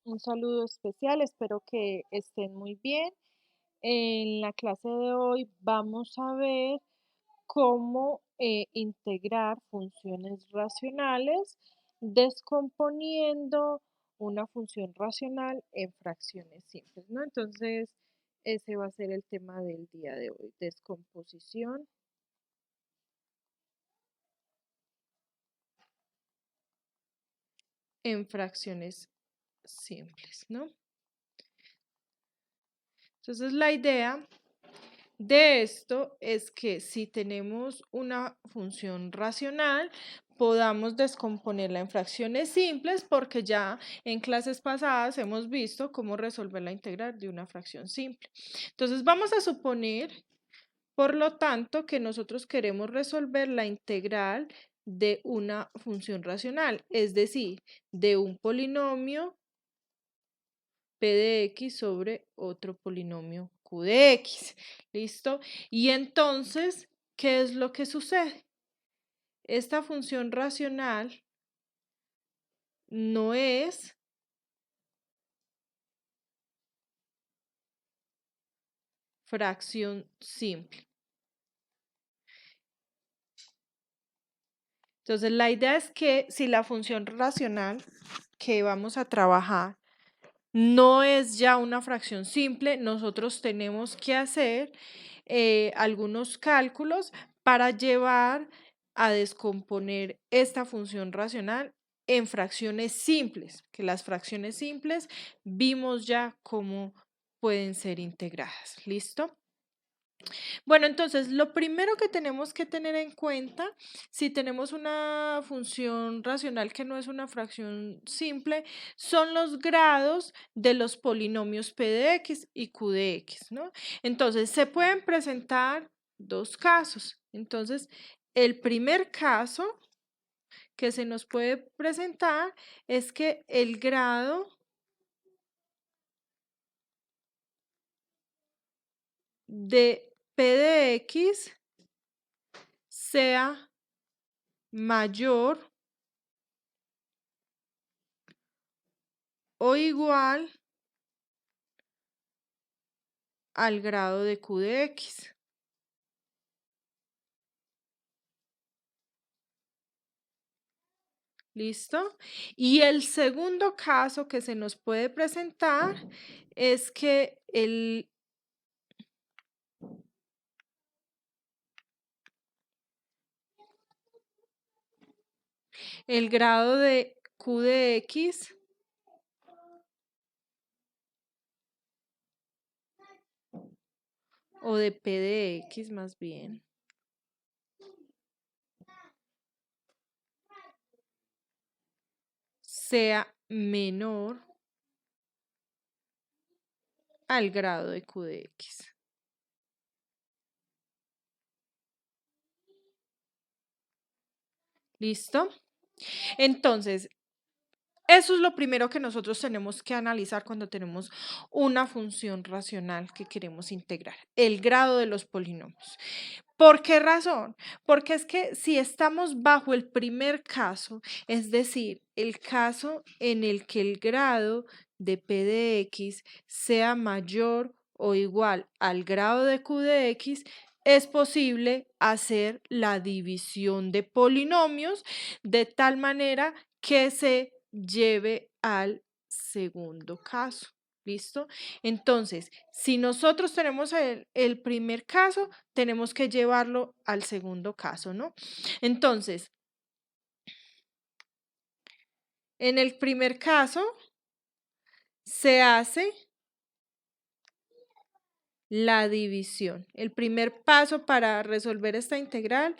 Un saludo especial, espero que estén muy bien. En la clase de hoy vamos a ver cómo integrar funciones racionales descomponiendo una función racional en fracciones simples, ¿no? Entonces, ese va a ser el tema del día de hoy, descomposición en fracciones simples, ¿no? Entonces, la idea de esto es que si tenemos una función racional, podamos descomponerla en fracciones simples porque ya en clases pasadas hemos visto cómo resolver la integral de una fracción simple. Entonces vamos a suponer, por lo tanto, que nosotros queremos resolver la integral de una función racional, es decir, de un polinomio P de X sobre otro polinomio Q de X. ¿Listo? Y entonces, ¿qué es lo que sucede? Esta función racional no es fracción simple. Entonces, la idea es que si la función racional que vamos a trabajar no es ya una fracción simple, nosotros tenemos que hacer algunos cálculos para llevar a descomponer esta función racional en fracciones simples, que las fracciones simples vimos ya cómo pueden ser integradas. ¿Listo? Bueno, entonces lo primero que tenemos que tener en cuenta, si tenemos una función racional que no es una fracción simple, son los grados de los polinomios P de X y Q de X, ¿no? Entonces, se pueden presentar dos casos. Entonces, el primer caso que se nos puede presentar es que el grado de P de X sea mayor o igual al grado de Q de X. ¿Listo? Y el segundo caso que se nos puede presentar es que el grado de Q de X o de P de X más bien sea menor al grado de Q de X. ¿Listo? Entonces, eso es lo primero que nosotros tenemos que analizar cuando tenemos una función racional que queremos integrar, el grado de los polinomios. ¿Por qué razón? Porque es que si estamos bajo el primer caso, es decir, el caso en el que el grado de P de X sea mayor o igual al grado de Q de X, es posible hacer la división de polinomios de tal manera que se lleve al segundo caso. ¿Listo? Entonces, si nosotros tenemos el primer caso, tenemos que llevarlo al segundo caso, ¿no? Entonces, en el primer caso, se hace la división. El primer paso para resolver esta integral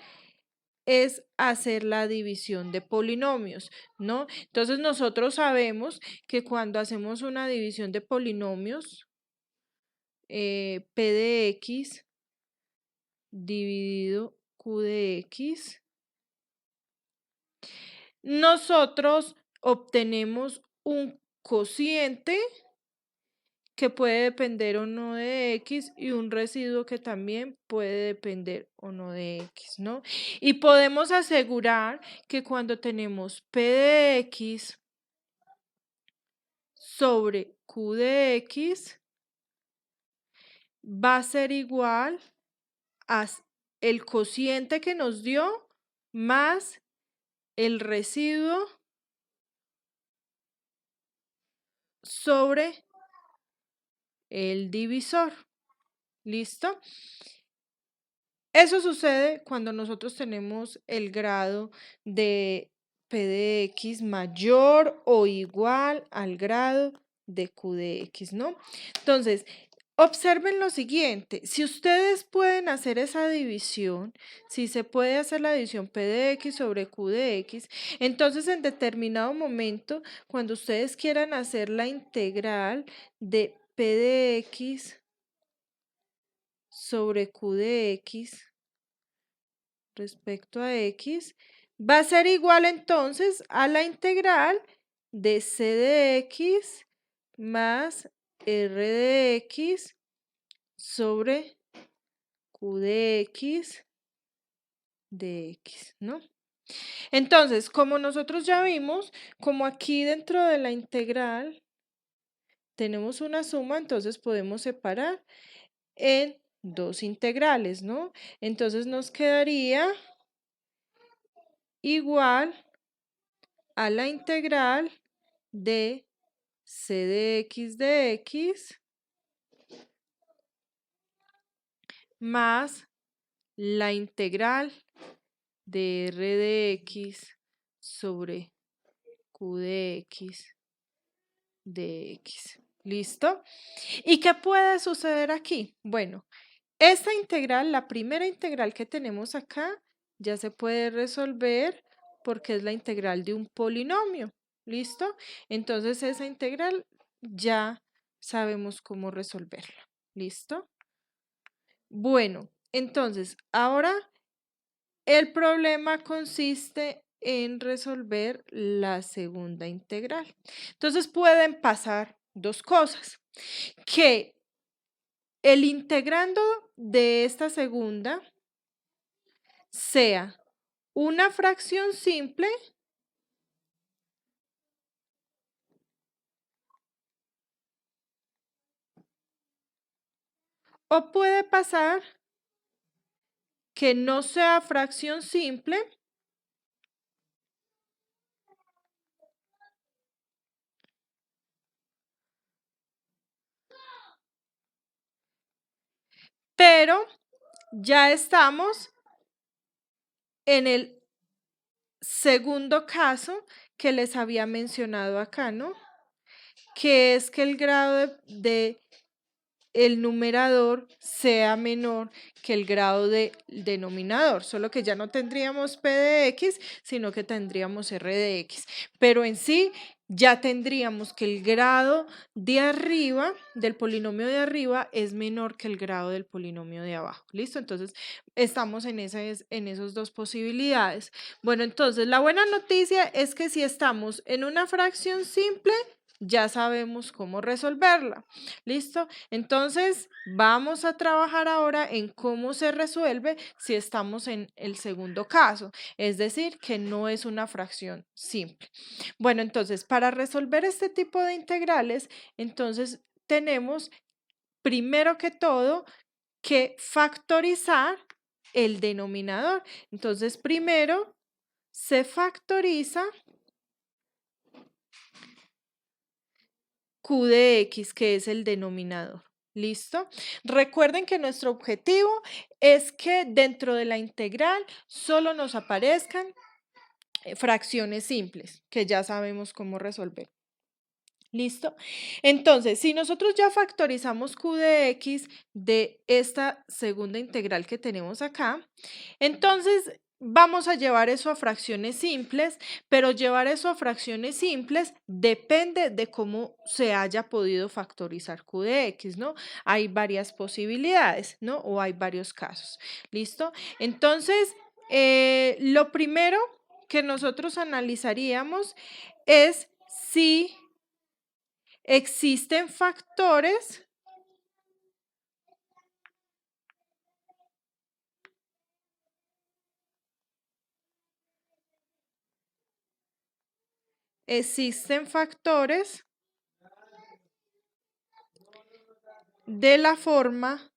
es hacer la división de polinomios, ¿no? Entonces, nosotros sabemos que cuando hacemos una división de polinomios, P de X dividido Q de X, nosotros obtenemos un cociente que puede depender o no de X y un residuo que también puede depender o no de X, ¿no? Y podemos asegurar que cuando tenemos P de X sobre Q de X va a ser igual a el cociente que nos dio más el residuo sobre el divisor. ¿Listo? Eso sucede cuando nosotros tenemos el grado de P de X mayor o igual al grado de Q de X, ¿no? Entonces, observen lo siguiente, si ustedes pueden hacer esa división, si se puede hacer la división P de X sobre Q de X, entonces en determinado momento, cuando ustedes quieran hacer la integral de P de X sobre Q de X respecto a X, va a ser igual entonces a la integral de C de X más R de X sobre Q de X de X, ¿no? Entonces, como nosotros ya vimos, como aquí dentro de la integral tenemos una suma, entonces podemos separar en dos integrales, ¿no? Entonces nos quedaría igual a la integral de C de X más la integral de R de X sobre Q de X de X. ¿Listo? ¿Y qué puede suceder aquí? Bueno, esta integral, la primera integral que tenemos acá, ya se puede resolver porque es la integral de un polinomio. ¿Listo? Entonces esa integral ya sabemos cómo resolverla. ¿Listo? Bueno, entonces ahora el problema consiste en resolver la segunda integral. Entonces pueden pasar dos cosas. Que el integrando de esta segunda sea una fracción simple o puede pasar que no sea fracción simple, pero ya estamos en el segundo caso que les había mencionado acá, ¿no? Que es que el grado de el numerador sea menor que el grado del denominador, solo que ya no tendríamos P de X, sino que tendríamos R de X. Pero en sí ya tendríamos que el grado de arriba, del polinomio de arriba, es menor que el grado del polinomio de abajo. ¿Listo? Entonces, estamos en esas dos posibilidades. Bueno, entonces, la buena noticia es que si estamos en una fracción simple, ya sabemos cómo resolverla. ¿Listo? Entonces, vamos a trabajar ahora en cómo se resuelve si estamos en el segundo caso, es decir, que no es una fracción simple. Bueno, entonces, para resolver este tipo de integrales, entonces tenemos primero que todo que factorizar el denominador. Entonces, primero se factoriza Q de X, que es el denominador. ¿Listo? Recuerden que nuestro objetivo es que dentro de la integral solo nos aparezcan fracciones simples, que ya sabemos cómo resolver. ¿Listo? Entonces, si nosotros ya factorizamos Q de X de esta segunda integral que tenemos acá, entonces vamos a llevar eso a fracciones simples, pero llevar eso a fracciones simples depende de cómo se haya podido factorizar Q de X, ¿no? Hay varias posibilidades, ¿no? O hay varios casos. ¿Listo? Entonces, lo primero que nosotros analizaríamos es si existen factores existen factores de la forma,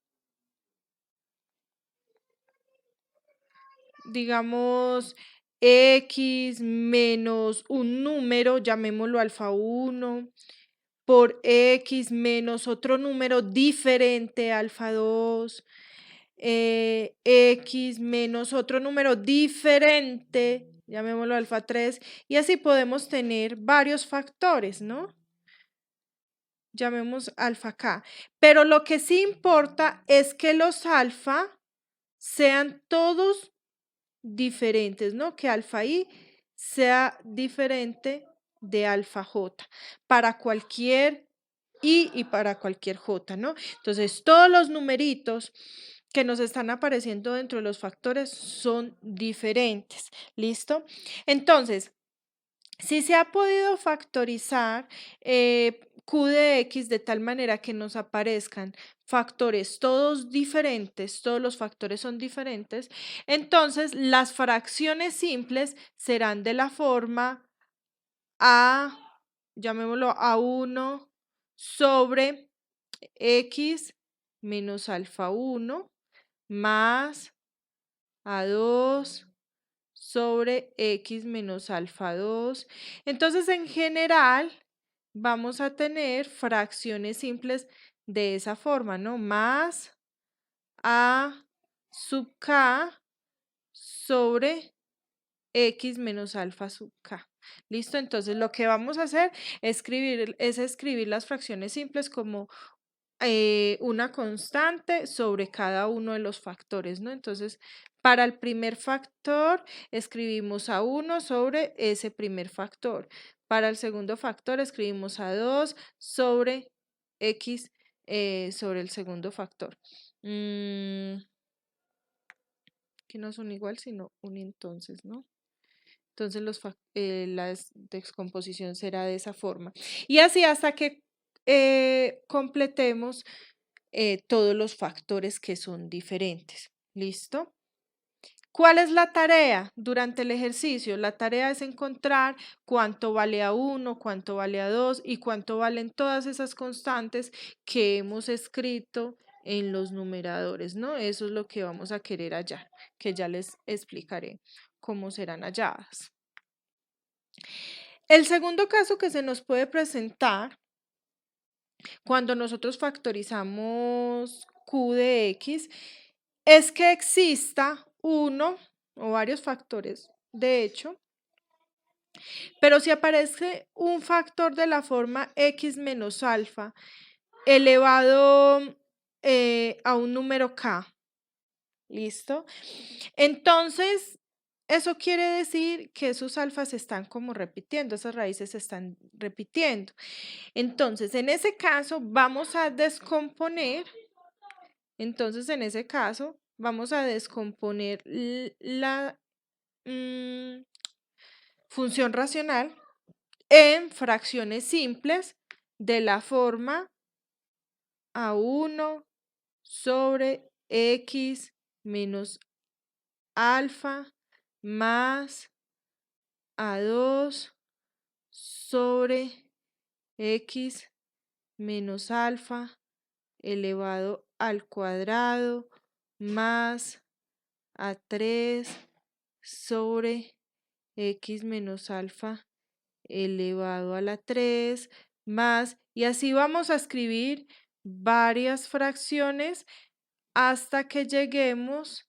digamos, x menos un número, llamémoslo alfa 1, por x menos otro número diferente, alfa 2, x menos otro número diferente, llamémoslo alfa 3, y así podemos tener varios factores, ¿no? Llamemos alfa k. Pero lo que sí importa es que los alfa sean todos diferentes, ¿no? Que alfa i sea diferente de alfa j para cualquier i y para cualquier j, ¿no? Entonces, todos los numeritos que nos están apareciendo dentro de los factores son diferentes, ¿listo? Entonces, si se ha podido factorizar Q de X de tal manera que nos aparezcan factores todos diferentes, todos los factores son diferentes, entonces las fracciones simples serán de la forma A, llamémoslo A1 sobre X menos alfa 1 más A2 sobre x menos alfa 2. Entonces, en general, vamos a tener fracciones simples de esa forma, ¿no? Más a sub k sobre x menos alfa sub k. ¿Listo? Entonces, lo que vamos a hacer es escribir las fracciones simples como una constante sobre cada uno de los factores, ¿no? Entonces, para el primer factor, escribimos a 1 sobre ese primer factor. Para el segundo factor, escribimos a 2 sobre x sobre el segundo factor. Que no son igual, sino un entonces, ¿no? Entonces la descomposición será de esa forma. Y así hasta que completemos todos los factores que son diferentes. ¿Listo? ¿Cuál es la tarea durante el ejercicio? La tarea es encontrar cuánto vale a 1, cuánto vale a 2 y cuánto valen todas esas constantes que hemos escrito en los numeradores, ¿no? Eso es lo que vamos a querer hallar, que ya les explicaré cómo serán halladas. El segundo caso que se nos puede presentar cuando nosotros factorizamos Q de X es que exista uno o varios factores, de hecho, pero si aparece un factor de la forma X menos alfa elevado a un número K, ¿listo? Entonces, eso quiere decir que esos alfas se están como repitiendo, esas raíces se están repitiendo. Entonces, en ese caso, vamos a descomponer. Entonces, en ese caso, vamos a descomponer la función racional en fracciones simples de la forma A1 sobre X menos alfa más A2 sobre X menos alfa elevado al cuadrado más A3 sobre X menos alfa elevado a la 3 más, y así vamos a escribir varias fracciones hasta que lleguemos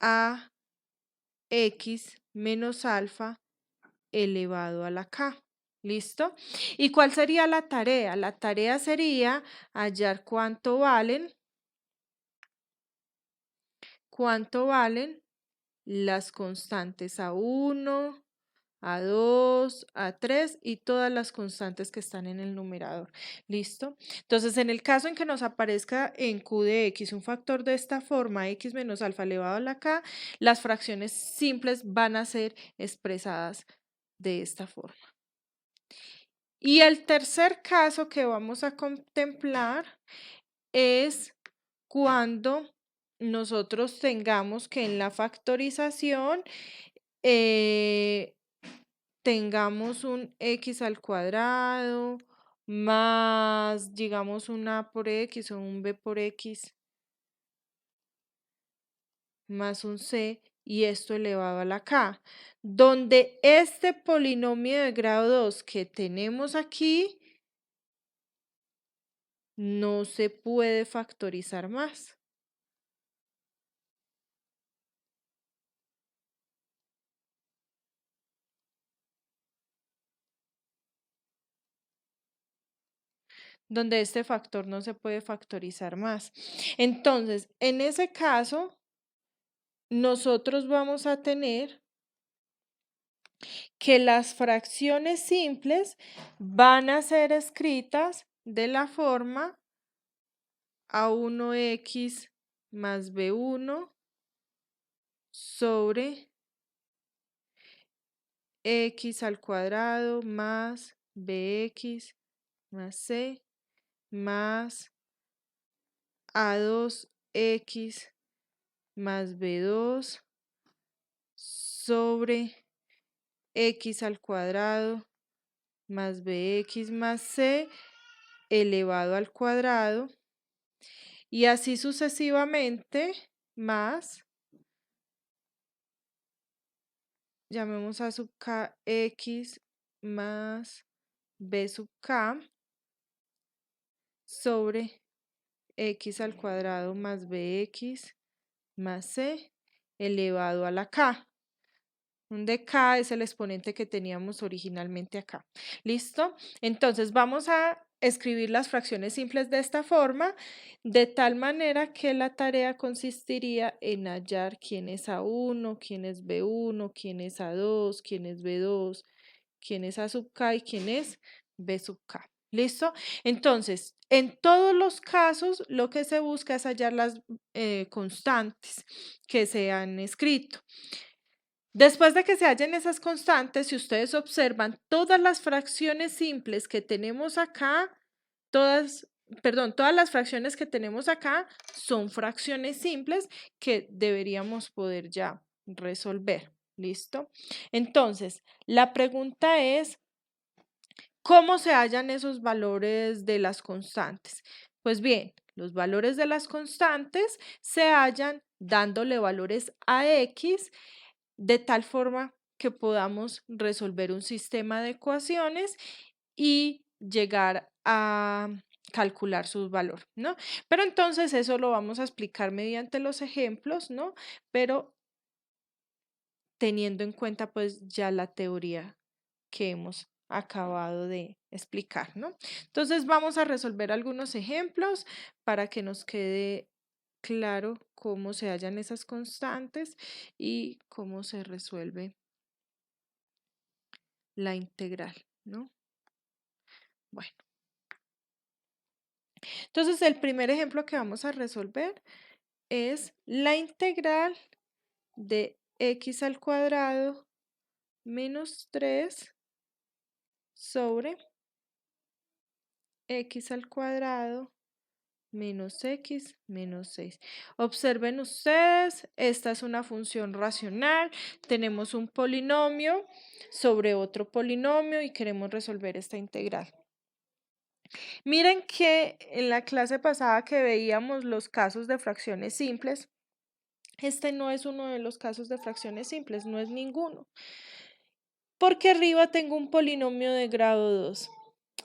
a X menos alfa elevado a la K. ¿Listo? ¿Y cuál sería la tarea? La tarea sería hallar cuánto valen las constantes A1, A2, A3 y todas las constantes que están en el numerador. ¿Listo? Entonces, en el caso en que nos aparezca en Q de X un factor de esta forma, X menos alfa elevado a la K, las fracciones simples van a ser expresadas de esta forma. Y el tercer caso que vamos a contemplar es cuando nosotros tengamos que en la factorización tengamos un x al cuadrado más, digamos, un A por X o un B por X más un C y esto elevado a la K, donde este polinomio de grado 2 que tenemos aquí no se puede factorizar más. Donde este factor no se puede factorizar más. Entonces, en ese caso, nosotros vamos a tener que las fracciones simples van a ser escritas de la forma A1x más B1 sobre x al cuadrado más bx más c más A2x más B2 sobre x al cuadrado más bx más c elevado al cuadrado y así sucesivamente más, llamemos a sub k x más b sub k sobre x al cuadrado más bx más c elevado a la k, donde k es el exponente que teníamos originalmente acá. ¿Listo? Entonces vamos a escribir las fracciones simples de esta forma, de tal manera que la tarea consistiría en hallar quién es A1, quién es B1, quién es A2, quién es B2, quién es A sub k y quién es B sub k. ¿Listo? Entonces, en todos los casos, lo que se busca es hallar las constantes que se han escrito. Después de que se hallen esas constantes, si ustedes observan, todas las fracciones simples que tenemos acá, todas las fracciones que tenemos acá son fracciones simples que deberíamos poder ya resolver. ¿Listo? Entonces, la pregunta es, ¿cómo se hallan esos valores de las constantes? Pues bien, los valores de las constantes se hallan dándole valores a x de tal forma que podamos resolver un sistema de ecuaciones y llegar a calcular su valor, ¿no? Pero entonces eso lo vamos a explicar mediante los ejemplos, ¿no? Pero teniendo en cuenta pues ya la teoría que hemos acabado de explicar, ¿no? Entonces vamos a resolver algunos ejemplos para que nos quede claro cómo se hallan esas constantes y cómo se resuelve la integral, ¿no? Bueno, entonces el primer ejemplo que vamos a resolver es la integral de x al cuadrado menos 3 sobre x al cuadrado menos x menos 6. Observen ustedes, esta es una función racional, tenemos un polinomio sobre otro polinomio y queremos resolver esta integral. Miren que en la clase pasada que veíamos los casos de fracciones simples, este no es uno de los casos de fracciones simples, no es ninguno, porque arriba tengo un polinomio de grado 2.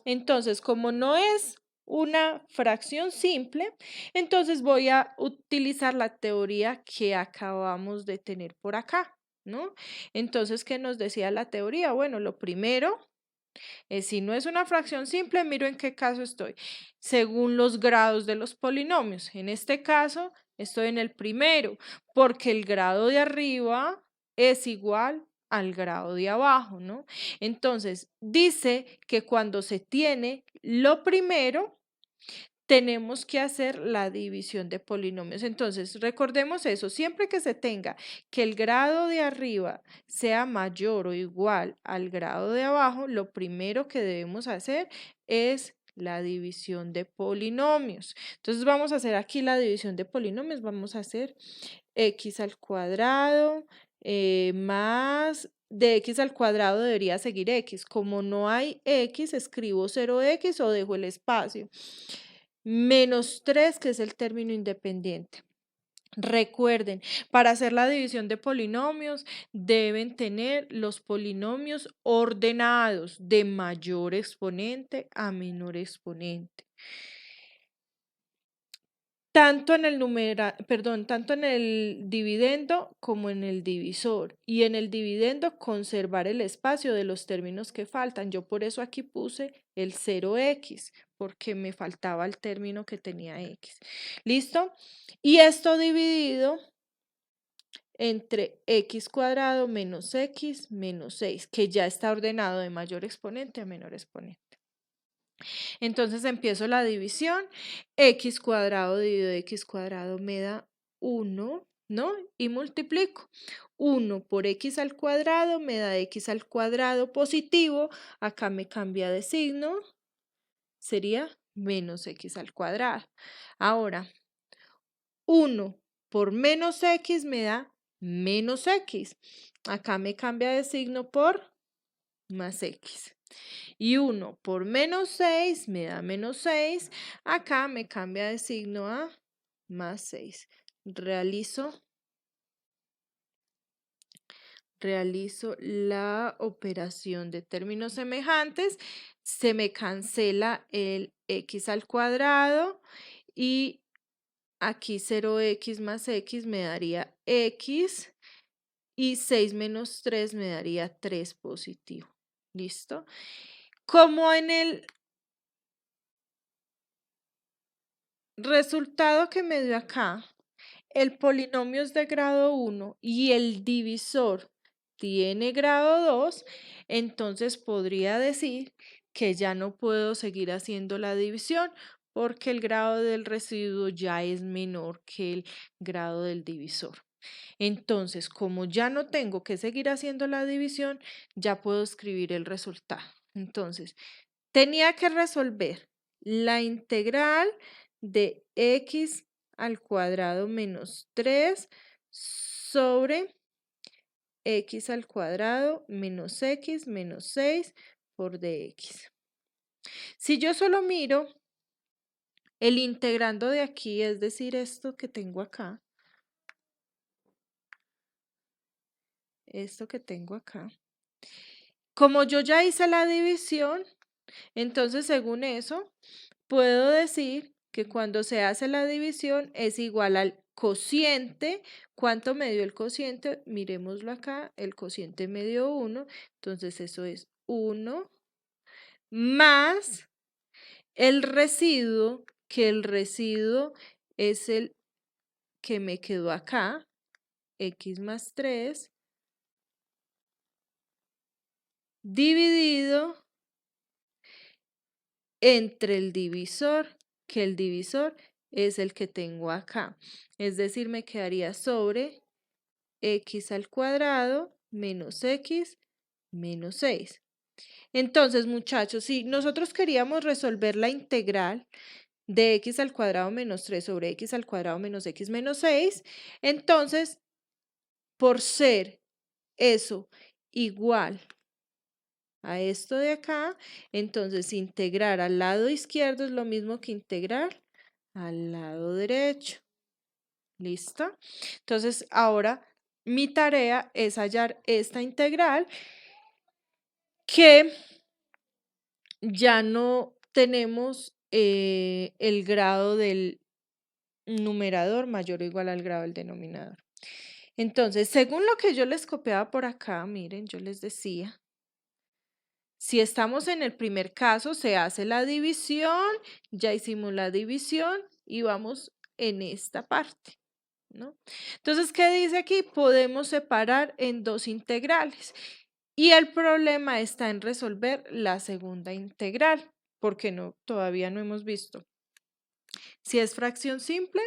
Entonces, como no es una fracción simple, entonces voy a utilizar la teoría que acabamos de tener por acá, ¿no? Entonces, ¿qué nos decía la teoría? Bueno, lo primero si no es una fracción simple, miro en qué caso estoy, según los grados de los polinomios. En este caso, estoy en el primero, porque el grado de arriba es igual al grado de abajo, ¿no? Entonces, dice que cuando se tiene lo primero, tenemos que hacer la división de polinomios. Entonces, recordemos eso, siempre que se tenga que el grado de arriba sea mayor o igual al grado de abajo, lo primero que debemos hacer es la división de polinomios. Entonces, vamos a hacer aquí la división de polinomios, vamos a hacer x al cuadrado más de x al cuadrado debería seguir x. Como no hay x, escribo 0x o dejo el espacio. Menos 3, que es el término independiente. Recuerden, para hacer la división de polinomios deben tener los polinomios ordenados de mayor exponente a menor exponente. Tanto en el tanto en el dividendo como en el divisor. Y en el dividendo conservar el espacio de los términos que faltan. Yo por eso aquí puse el 0x, porque me faltaba el término que tenía x. ¿Listo? Y esto dividido entre x cuadrado menos x menos 6, que ya está ordenado de mayor exponente a menor exponente. Entonces empiezo la división. X cuadrado dividido x cuadrado me da 1, ¿no? Y multiplico. 1 por x al cuadrado me da x al cuadrado positivo. Acá me cambia de signo. Sería menos x al cuadrado. Ahora, 1 por menos x me da menos x. Acá me cambia de signo por más x. Y 1 por menos 6 me da menos 6. Acá me cambia de signo a más 6. Realizo la operación de términos semejantes. Se me cancela el x al cuadrado y aquí 0x más x me daría x y 6 menos 3 me daría 3 positivo. ¿Listo? Como en el resultado que me dio acá, el polinomio es de grado 1 y el divisor tiene grado 2, entonces podría decir que ya no puedo seguir haciendo la división porque el grado del residuo ya es menor que el grado del divisor. Entonces, como ya no tengo que seguir haciendo la división, ya puedo escribir el resultado. Entonces, tenía que resolver la integral de x al cuadrado menos 3 sobre x al cuadrado menos x menos 6 por dx. Si yo solo miro el integrando de aquí, es decir, esto que tengo acá, como yo ya hice la división, entonces según eso, puedo decir que cuando se hace la división es igual al cociente. ¿Cuánto me dio el cociente? Miremoslo acá, el cociente me dio 1, entonces eso es 1 más el residuo, que el residuo es el que me quedó acá, x más 3, dividido entre el divisor, que el divisor es el que tengo acá. Es decir, me quedaría sobre x al cuadrado menos x menos 6. Entonces, muchachos, si nosotros queríamos resolver la integral de x al cuadrado menos 3 sobre x al cuadrado menos x menos 6, entonces, por ser eso igual a esto de acá, entonces integrar al lado izquierdo es lo mismo que integrar al lado derecho. ¿Listo? Entonces, ahora mi tarea es hallar esta integral que ya no tenemos el grado del numerador mayor o igual al grado del denominador. Entonces, según lo que yo les copiaba por acá, miren, yo les decía, si estamos en el primer caso, se hace la división, ya hicimos la división y vamos en esta parte, ¿no? Entonces, ¿qué dice aquí? Podemos separar en dos integrales. Y el problema está en resolver la segunda integral, porque todavía no hemos visto si es fracción simple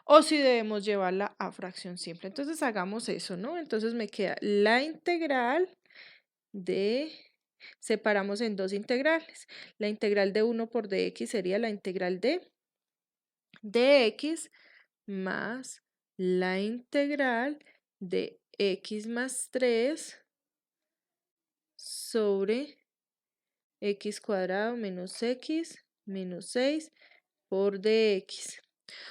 o si debemos llevarla a fracción simple. Entonces hagamos eso, ¿no? Entonces me queda la integral de, separamos en dos integrales. La integral de 1 por dx sería la integral de dx más la integral de x más 3 sobre x cuadrado menos x menos 6 por dx.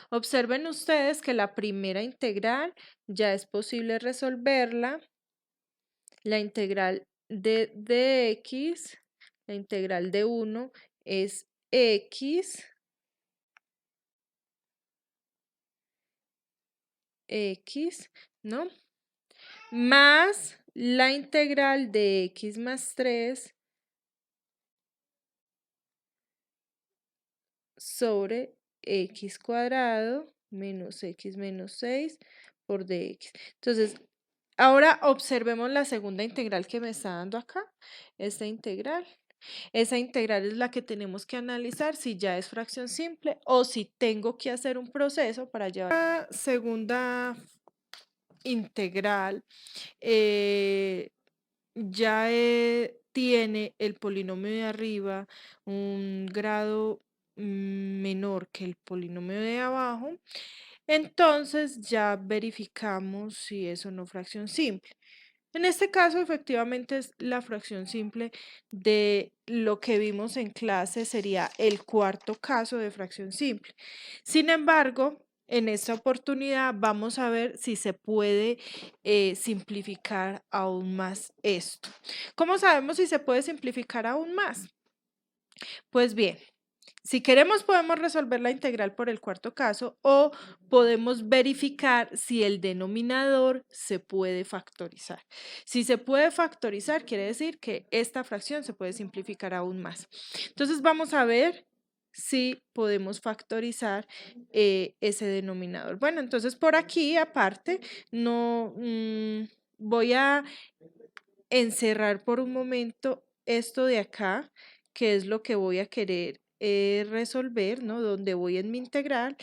Observen ustedes que la primera integral ya es posible resolverla. La integral de dx, la integral de 1 es x, ¿no? Más la integral de x más 3 sobre x cuadrado menos x menos 6 por dx. Entonces, ahora observemos la segunda integral que me está dando acá, esta integral. Esa integral es la que tenemos que analizar si ya es fracción simple o si tengo que hacer un proceso para llevar. La segunda integral ya tiene el polinomio de arriba un grado menor que el polinomio de abajo, entonces ya verificamos si es o no fracción simple. En este caso, efectivamente, es la fracción simple de lo que vimos en clase, sería el cuarto caso de fracción simple. Sin embargo, en esta oportunidad vamos a ver si se puede simplificar aún más esto. ¿Cómo sabemos si se puede simplificar aún más? Pues bien, si queremos podemos resolver la integral por el cuarto caso o podemos verificar si el denominador se puede factorizar. Si se puede factorizar, quiere decir que esta fracción se puede simplificar aún más. Entonces vamos a ver si podemos factorizar ese denominador. Bueno, entonces por aquí aparte no voy a encerrar por un momento esto de acá, que es lo que voy a querer resolver, ¿no? Donde voy en mi integral,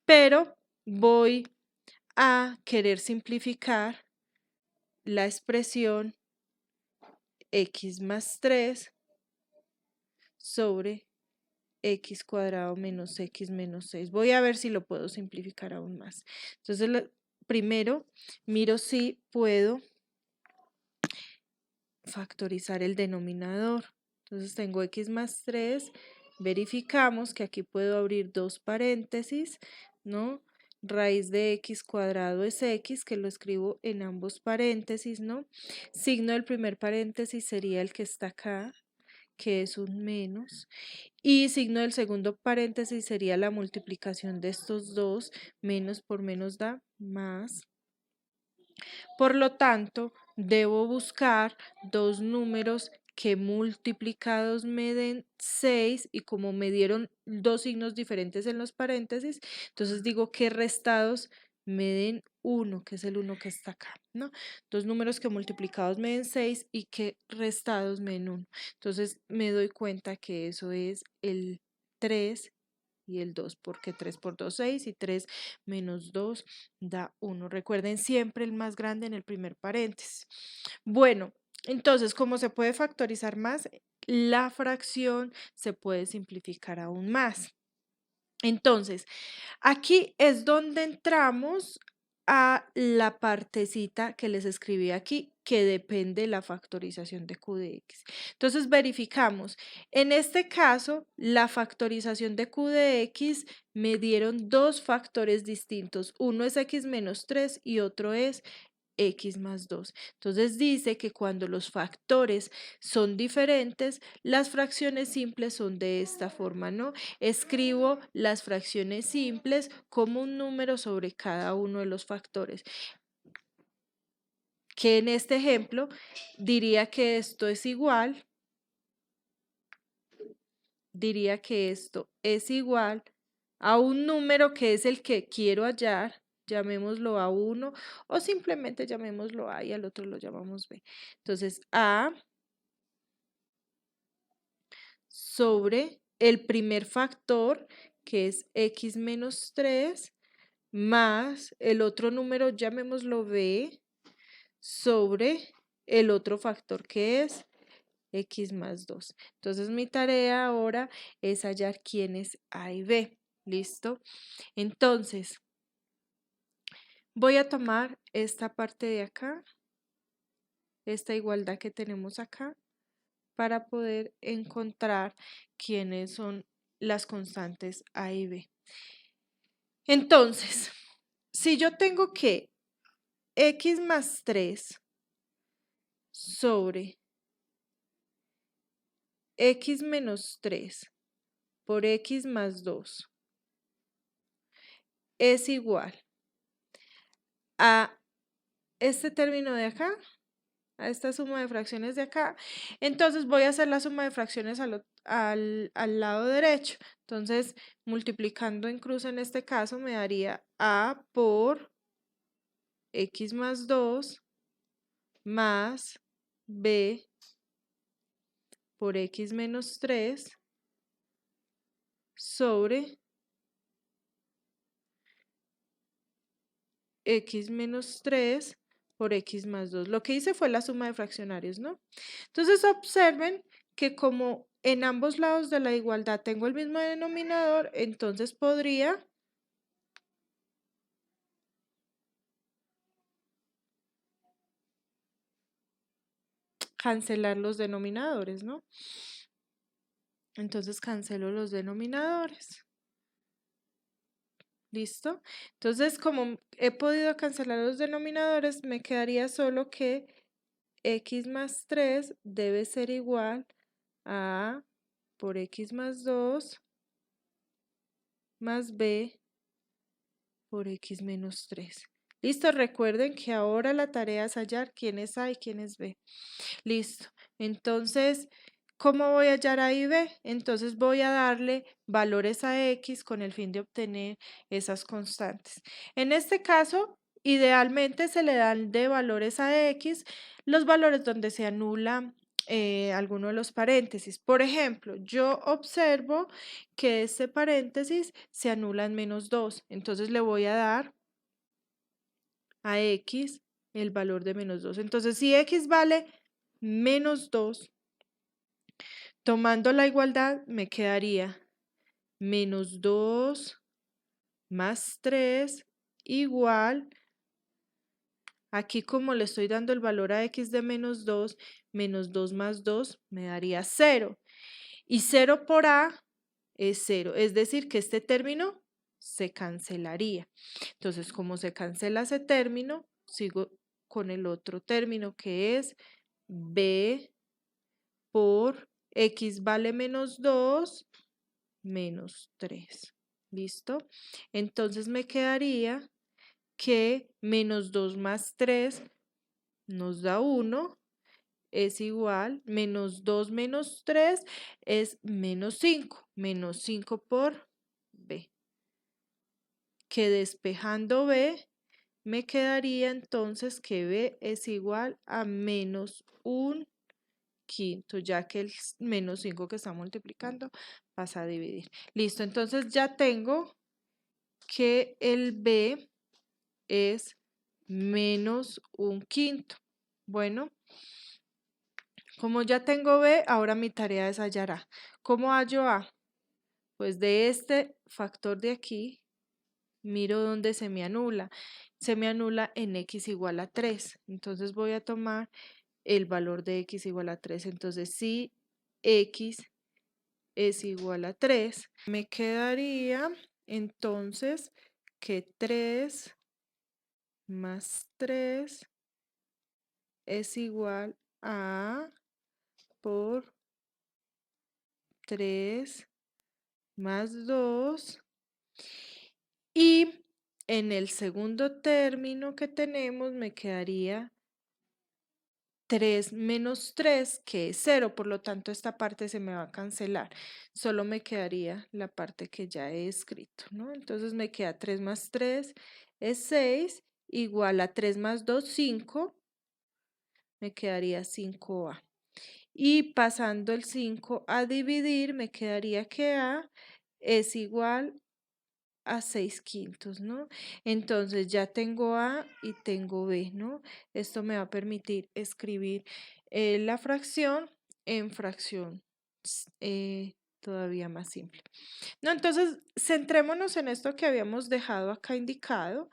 pero voy a querer simplificar la expresión x más 3 sobre x cuadrado menos x menos 6. Voy a ver si lo puedo simplificar aún más. Entonces, primero miro si puedo factorizar el denominador. Entonces tengo x más 3, verificamos que aquí puedo abrir dos paréntesis, ¿no? Raíz de x cuadrado es x, que lo escribo en ambos paréntesis, ¿no? Signo del primer paréntesis sería el que está acá, que es un menos. Y signo del segundo paréntesis sería la multiplicación de estos dos, menos por menos da más. Por lo tanto, debo buscar dos números que multiplicados me den 6 y como me dieron dos signos diferentes en los paréntesis, entonces digo que restados me den 1, que es el 1 que está acá, ¿no? Dos números que multiplicados me den 6 y que restados me den 1. Entonces me doy cuenta que eso es el 3 y el 2, porque 3 por 2, 6 y 3 menos 2 da 1. Recuerden siempre el más grande en el primer paréntesis. Bueno, entonces, como se puede factorizar más, la fracción se puede simplificar aún más. Entonces, aquí es donde entramos a la partecita que les escribí aquí, que depende de la factorización de Q de X. Entonces, verificamos. En este caso, la factorización de Q de X me dieron dos factores distintos. Uno es X menos 3 y otro es x más 2. Entonces dice que cuando los factores son diferentes, las fracciones simples son de esta forma, ¿no? Escribo las fracciones simples como un número sobre cada uno de los factores. Que en este ejemplo diría que esto es igual, a un número que es el que quiero hallar, llamémoslo A1 o simplemente llamémoslo A y al otro lo llamamos B. Entonces, A sobre el primer factor, que es x menos 3, más el otro número, llamémoslo B, sobre el otro factor que es x más 2. Entonces, mi tarea ahora es hallar quién es A y B. ¿Listo? Entonces, Voy a tomar esta parte de acá, esta igualdad que tenemos acá, para poder encontrar quiénes son las constantes A y B. Entonces, si yo tengo que x más 3 sobre x menos 3 por x más 2 es igual a este término de acá, a esta suma de fracciones de acá, entonces voy a hacer la suma de fracciones al lado derecho. Entonces, multiplicando en cruz en este caso me daría a por x más 2 más b por x menos 3 sobre x menos 3 por x más 2. Lo que hice fue la suma de fraccionarios, ¿no? Entonces observen que como en ambos lados de la igualdad tengo el mismo denominador, entonces podría cancelar los denominadores, ¿no? Entonces cancelo los denominadores. ¿Listo? Entonces, como he podido cancelar los denominadores, me quedaría solo que x más 3 debe ser igual a por x más 2 más b por x menos 3. Listo, recuerden que ahora la tarea es hallar quién es A y quién es B. Listo, entonces, ¿cómo voy a hallar A y B? Entonces voy a darle valores a X con el fin de obtener esas constantes. En este caso, idealmente se le dan de valores a X los valores donde se anula alguno de los paréntesis. Por ejemplo, yo observo que este paréntesis se anula en menos 2, entonces le voy a dar a X el valor de menos 2. Entonces, si X vale menos 2, tomando la igualdad, me quedaría menos 2 más 3 igual, aquí como le estoy dando el valor a X de menos 2 más 2 me daría 0. Y 0 por A es 0, es decir, que este término se cancelaría. Entonces, como se cancela ese término, sigo con el otro término que es B por X vale menos 2 menos 3. ¿Listo? Entonces me quedaría que menos 2 más 3 nos da 1, es igual, menos 2 menos 3 es menos 5 por B. Que despejando B, me quedaría entonces que B es igual a menos 1 quinto, ya que el menos 5 que está multiplicando pasa a dividir. Listo, entonces ya tengo que el B es menos 1 quinto. Bueno, como ya tengo B, ahora mi tarea es hallar A. ¿Cómo hallo A? Pues de este factor de aquí, miro dónde se me anula. Se me anula en X igual a 3. Entonces voy a tomar el valor de X igual a 3. Entonces si X es igual a 3, me quedaría entonces que 3 más 3 es igual a por 3 más 2 y en el segundo término que tenemos me quedaría 3 menos 3 que es 0, por lo tanto esta parte se me va a cancelar. Solo me quedaría la parte que ya he escrito, ¿no? Entonces me queda 3 más 3 es 6, igual a 3 más 2, 5, me quedaría 5A. Y pasando el 5 a dividir, me quedaría que A es igual a 6 quintos, ¿no? Entonces ya tengo A y tengo B, ¿no? Esto me va a permitir escribir la fracción en fracción todavía más simple. No, entonces centrémonos en esto que habíamos dejado acá indicado.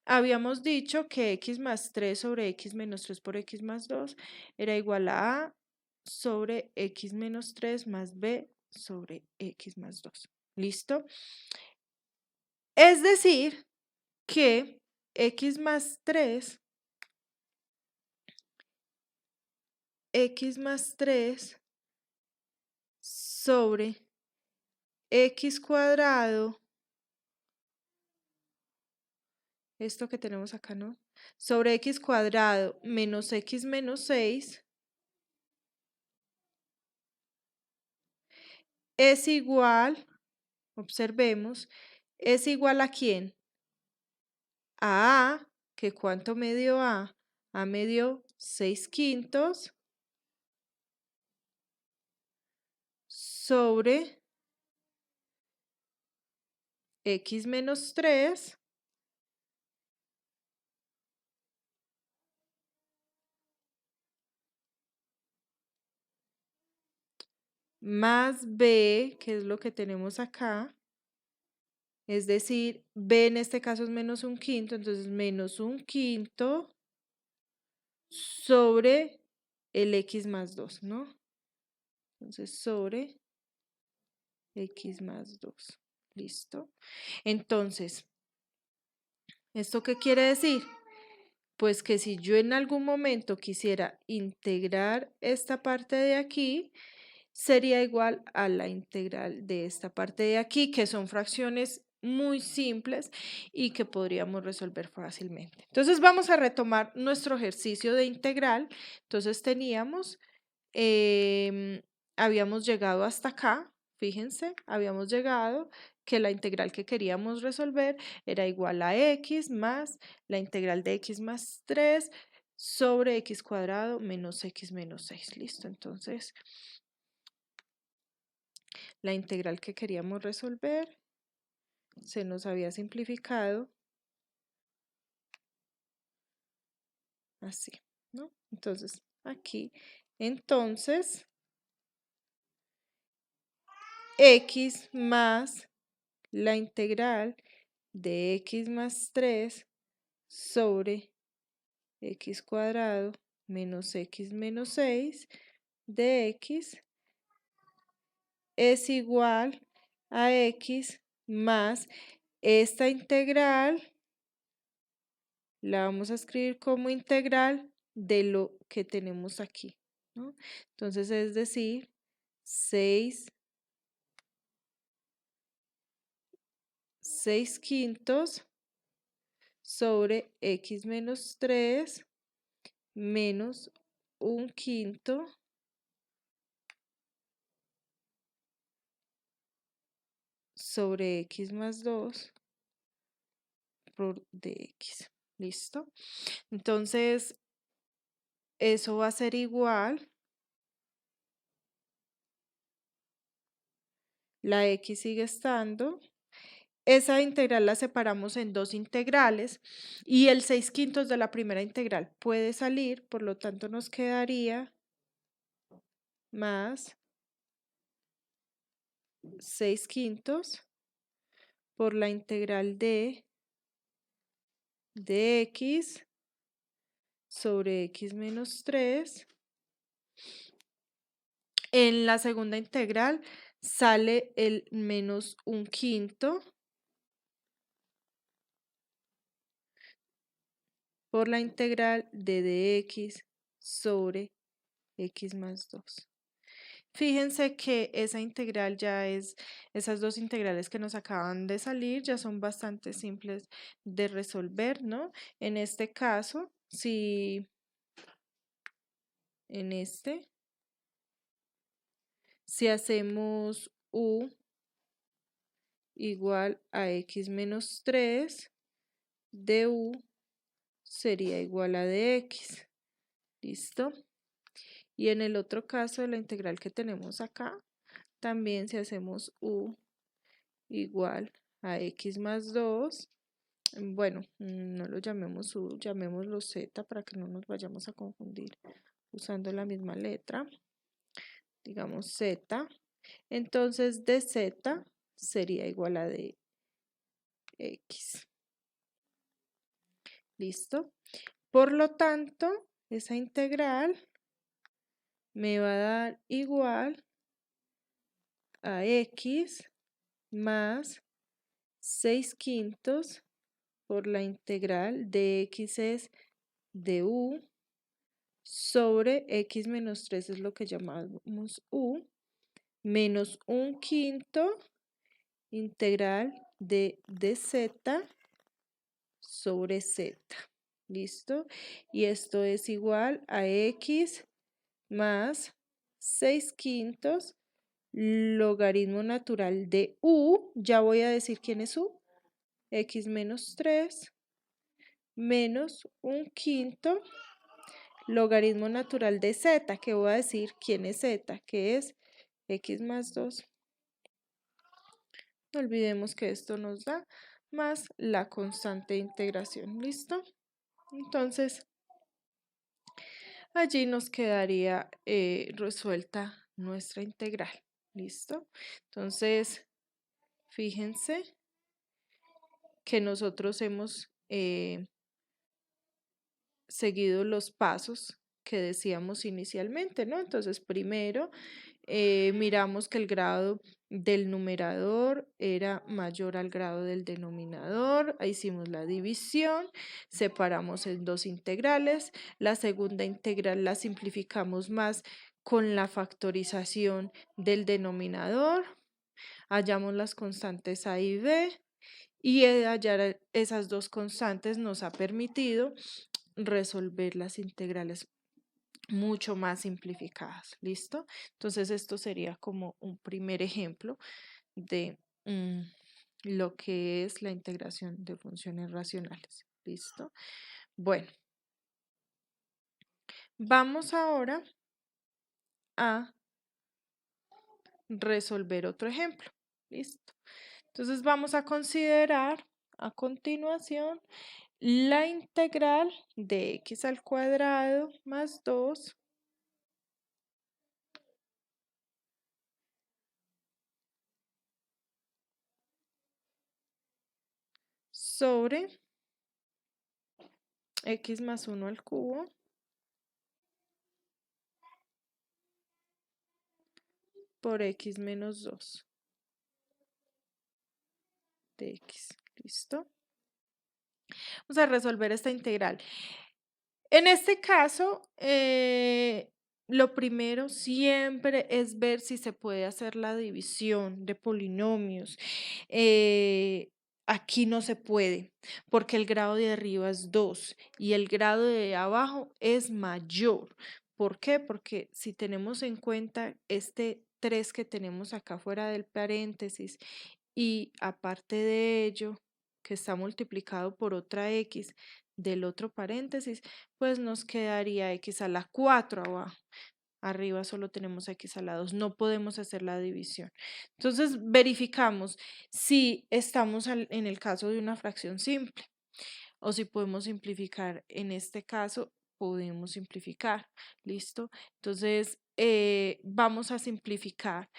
habíamos dicho que x más 3 sobre x menos 3 por x más 2 era igual a sobre x menos 3 más b sobre x más 2. ¿Listo? Es decir, que x más 3 sobre x cuadrado, esto que tenemos acá, ¿no? Sobre x cuadrado menos x menos 6 es igual, observemos, es igual a ¿quién? A, que ¿cuánto me dio A? A me dio 6/5 sobre x menos 3 más b, que es lo que tenemos acá. Es decir, b en este caso es menos 1/5, entonces menos 1/5 sobre el x más 2, ¿no? Entonces sobre x más 2. ¿Listo? Entonces, ¿esto qué quiere decir? Pues que si yo en algún momento quisiera integrar esta parte de aquí, sería igual a la integral de esta parte de aquí, que son fracciones muy simples y que podríamos resolver fácilmente. Entonces vamos a retomar nuestro ejercicio de integral. Entonces teníamos, habíamos llegado hasta acá, fíjense, habíamos llegado que la integral que queríamos resolver era igual a x más la integral de x más 3 sobre x cuadrado menos x menos 6. ¿Listo? Entonces, la integral que queríamos resolver se nos había simplificado así, ¿no? Entonces, aquí, entonces, x más la integral de x más 3 sobre x cuadrado menos x menos 6 de x es igual a x más esta integral, la vamos a escribir como integral de lo que tenemos aquí, ¿no? Entonces, es decir, 6/5 sobre x menos 3 menos 1/5 sobre x más 2 por dx. ¿Listo? Entonces, eso va a ser igual. La x sigue estando. Esa integral la separamos en dos integrales y el 6/5 de la primera integral puede salir, por lo tanto nos quedaría más 6/5 por la integral de x sobre x menos 3. En la segunda integral sale el menos 1/5 por la integral de dx sobre x más 2. Fíjense que esa integral ya es, esas dos integrales que nos acaban de salir ya son bastante simples de resolver, ¿no? En este caso, si si hacemos u igual a x menos 3, de u sería igual a dx. ¿Listo? Y en el otro caso de la integral que tenemos acá, también si hacemos u igual a x más 2, bueno, no lo llamemos u, llamémoslo z para que no nos vayamos a confundir usando la misma letra. Digamos z. Entonces de z sería igual a de x. ¿Listo? Por lo tanto, esa integral me va a dar igual a x más 6/5 por la integral de x es de u sobre x menos 3 es lo que llamamos u, menos 1/5 integral de dz sobre z. ¿Listo? Y esto es igual a x más 6/5 logaritmo natural de u. Ya voy a decir quién es u. X menos 3 menos 1/5 logaritmo natural de z, que voy a decir quién es z, que es x más 2. No olvidemos que esto nos da más la constante de integración. ¿Listo? Entonces, allí nos quedaría resuelta nuestra integral. ¿Listo? Entonces, fíjense que nosotros hemos seguido los pasos que decíamos inicialmente, ¿no? Entonces, primero miramos que el grado del numerador era mayor al grado del denominador, ahí hicimos la división, separamos en dos integrales, la segunda integral la simplificamos más con la factorización del denominador, hallamos las constantes A y B, y hallar esas dos constantes nos ha permitido resolver las integrales mucho más simplificadas. ¿Listo? Entonces esto sería como un primer ejemplo de lo que es la integración de funciones racionales. ¿Listo? Bueno, vamos ahora a resolver otro ejemplo. ¿Listo? Entonces vamos a considerar a continuación la integral de x al cuadrado más 2 sobre x más 1 al cubo por x menos 2 de x. ¿Listo? Vamos a resolver esta integral. En este caso, lo primero siempre es ver si se puede hacer la división de polinomios. Aquí no se puede, porque el grado de arriba es 2 y el grado de abajo es mayor. ¿Por qué? Porque si tenemos en cuenta este 3 que tenemos acá fuera del paréntesis y aparte de ello, que está multiplicado por otra x del otro paréntesis, pues nos quedaría x a la 4 abajo. Arriba solo tenemos x a la 2, no podemos hacer la división. Entonces verificamos si estamos en el caso de una fracción simple o si podemos simplificar. En este caso podemos simplificar, ¿listo? Entonces vamos a simplificar.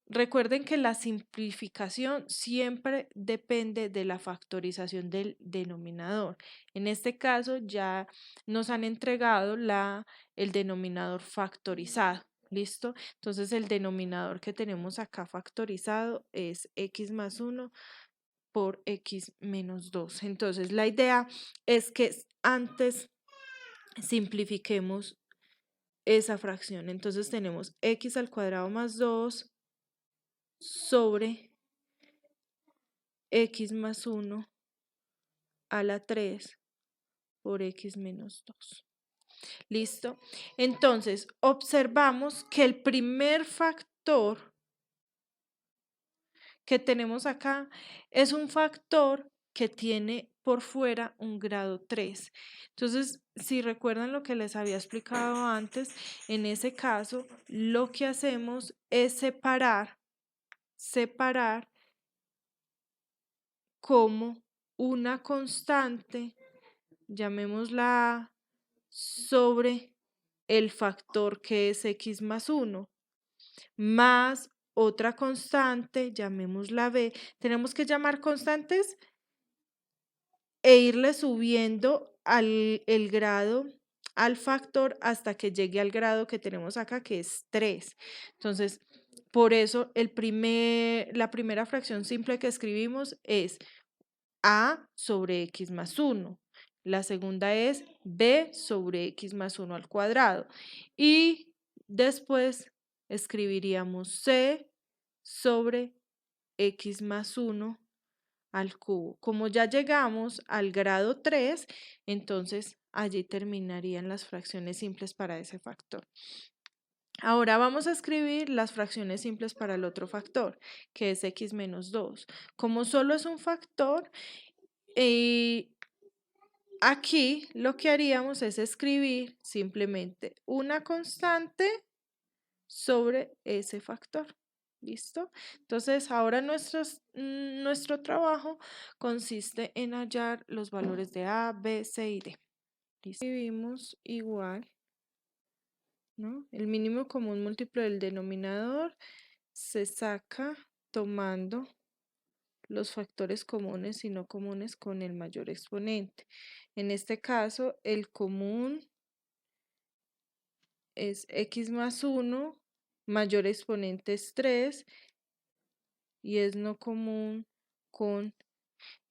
Recuerden que la simplificación siempre depende de la factorización del denominador. En este caso ya nos han entregado el denominador factorizado. ¿Listo? Entonces el denominador que tenemos acá factorizado es x más 1 por x menos 2. Entonces la idea es que antes simplifiquemos esa fracción. Entonces tenemos x al cuadrado más 2 sobre x más 1 a la 3 por x menos 2. ¿Listo? Entonces, observamos que el primer factor que tenemos acá es un factor que tiene por fuera un grado 3. Entonces, si recuerdan lo que les había explicado antes, en ese caso, lo que hacemos es separar como una constante, llamémosla A, sobre el factor que es x más 1, más otra constante, llamémosla B. Tenemos que llamar constantes e irle subiendo el grado al factor hasta que llegue al grado que tenemos acá, que es 3. Entonces, por eso la primera fracción simple que escribimos es a sobre x más 1. La segunda es b sobre x más 1 al cuadrado. Y después escribiríamos c sobre x más 1 al cubo. Como ya llegamos al grado 3, entonces allí terminarían las fracciones simples para ese factor. Ahora vamos a escribir las fracciones simples para el otro factor, que es x menos 2. Como solo es un factor, aquí lo que haríamos es escribir simplemente una constante sobre ese factor. ¿Listo? Entonces, ahora nuestro trabajo consiste en hallar los valores de A, B, C y D. ¿Listo? Escribimos igual, ¿no? El mínimo común múltiplo del denominador se saca tomando los factores comunes y no comunes con el mayor exponente. En este caso, el común es x más 1, mayor exponente es 3 y es no común con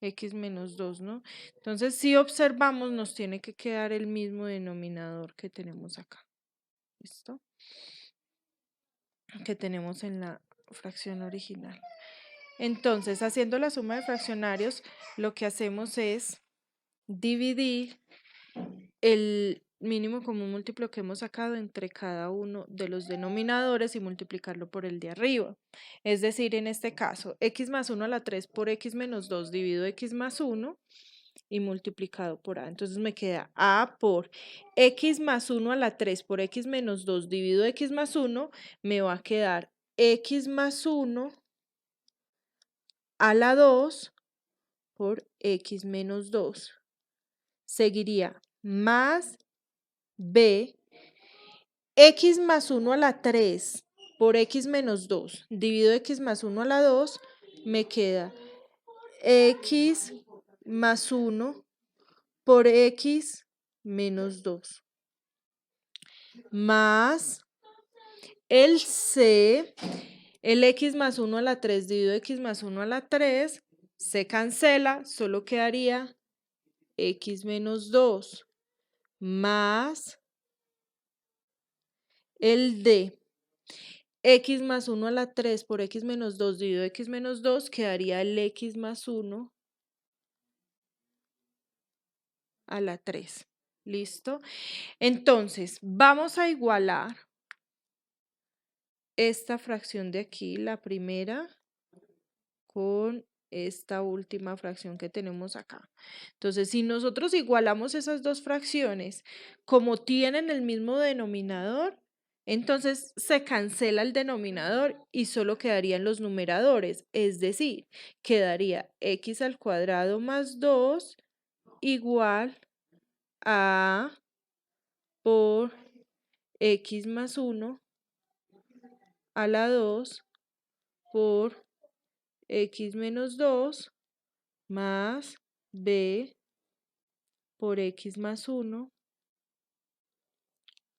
x menos 2, ¿no? Entonces, si observamos, nos tiene que quedar el mismo denominador que tenemos acá. ¿Listo? Que tenemos en la fracción original. Entonces, haciendo la suma de fraccionarios, lo que hacemos es dividir el mínimo común múltiplo que hemos sacado entre cada uno de los denominadores y multiplicarlo por el de arriba. Es decir, en este caso, x más 1 a la 3 por x menos 2 dividido x más 1 y multiplicado por a. Entonces me queda a por x más 1 a la 3 por x menos 2 dividido x más 1, me va a quedar x más 1 a la 2 por x menos 2. Seguiría más b, x más 1 a la 3 por x menos 2 dividido x más 1 a la 2, me queda x más 1 por x menos 2 más el c, el x más 1 a la 3 dividido x más 1 a la 3, se cancela, solo quedaría x menos 2 más el d, x más 1 a la 3 por x menos 2 dividido x menos 2, quedaría el x más 1 a la 3. ¿Listo? Entonces, vamos a igualar esta fracción de aquí, la primera, con esta última fracción que tenemos acá. Entonces, si nosotros igualamos esas dos fracciones, como tienen el mismo denominador, entonces se cancela el denominador y solo quedarían los numeradores, es decir, quedaría x al cuadrado más 2 igual a por x más 1 a la 2 por x menos 2 más b por x más 1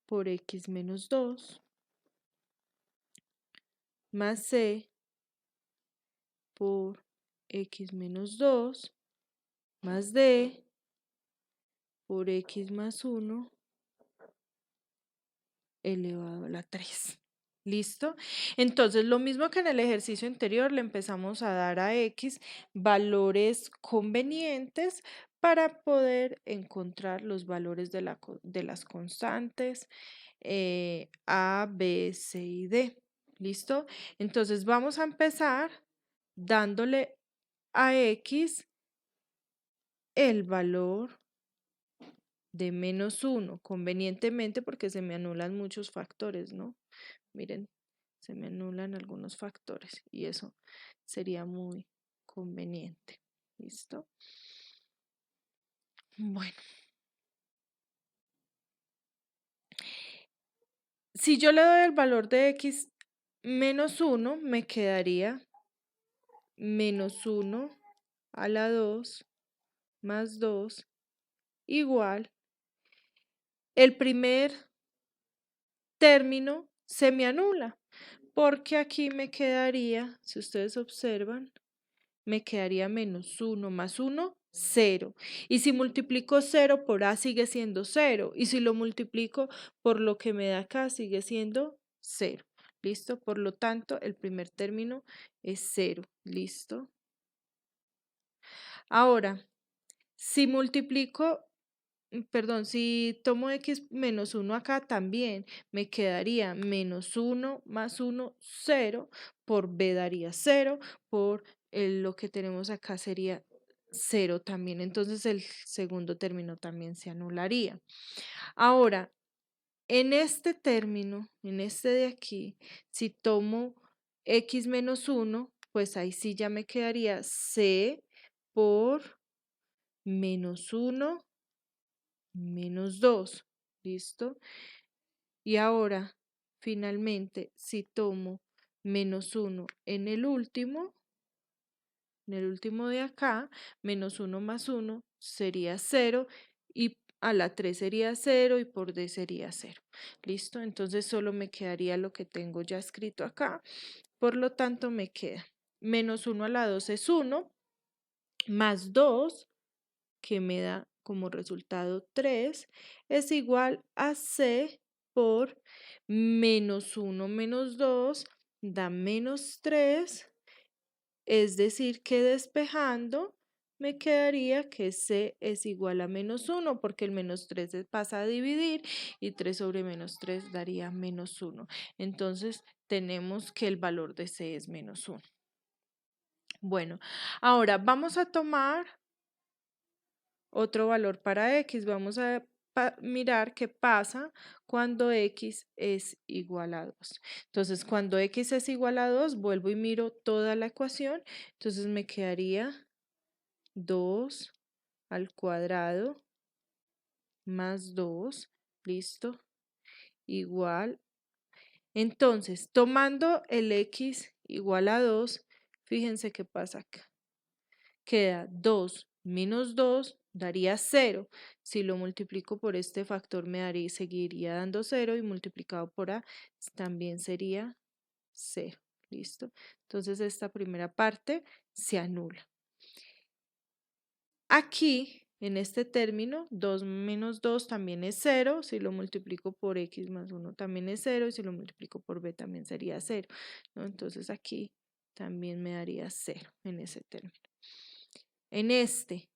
por x menos 2 más c por x menos 2 más d por x más 1 elevado a la 3. ¿Listo? Entonces, lo mismo que en el ejercicio anterior, le empezamos a dar a x valores convenientes para poder encontrar los valores de las constantes a, b, c y d. ¿Listo? Entonces, vamos a empezar dándole a x el valor de menos 1, convenientemente porque se me anulan muchos factores, ¿no? Miren, se me anulan algunos factores y eso sería muy conveniente. ¿Listo? Bueno. Si yo le doy el valor de x menos 1, me quedaría menos 1 a la 2 más 2 igual. El primer término se me anula, porque aquí me quedaría, si ustedes observan, me quedaría menos 1 más 1, 0. Y si multiplico 0 por A sigue siendo 0. Y si lo multiplico por lo que me da acá sigue siendo 0. ¿Listo? Por lo tanto, el primer término es 0. ¿Listo? Ahora, si multiplico, perdón, si tomo x menos 1 acá también, me quedaría menos 1 más 1, 0, por b daría 0, por lo que tenemos acá sería 0 también. Entonces el segundo término también se anularía. Ahora, en este término, en este de aquí, si tomo x menos 1, pues ahí sí ya me quedaría c por menos 1 menos 2, ¿listo? Y ahora, finalmente, si tomo menos 1 en el último de acá, menos 1 más 1 sería 0 y a la 3 sería 0 y por d sería 0, ¿listo? Entonces solo me quedaría lo que tengo ya escrito acá, por lo tanto me queda menos 1 a la 2 es 1, más 2 que me da como resultado 3, es igual a C por menos 1 menos 2 da menos 3, es decir que despejando me quedaría que C es igual a menos 1 porque el menos 3 se pasa a dividir y 3 sobre menos 3 daría menos 1. Entonces tenemos que el valor de C es menos 1. Bueno, ahora vamos a tomar otro valor para x. Vamos a mirar qué pasa cuando x es igual a 2. Entonces, cuando x es igual a 2, vuelvo y miro toda la ecuación. Entonces, me quedaría 2 al cuadrado más 2, ¿listo? Igual. Entonces, tomando el x igual a 2, fíjense qué pasa acá. Queda 2 menos 2 daría 0. Si lo multiplico por este factor me daría, seguiría dando 0 y multiplicado por A también sería 0. ¿Listo? Entonces esta primera parte se anula. Aquí, en este término, 2 menos 2 también es 0. Si lo multiplico por x más 1 también es 0. Y si lo multiplico por b también sería 0, ¿no? Entonces aquí también me daría 0 en ese término. En este,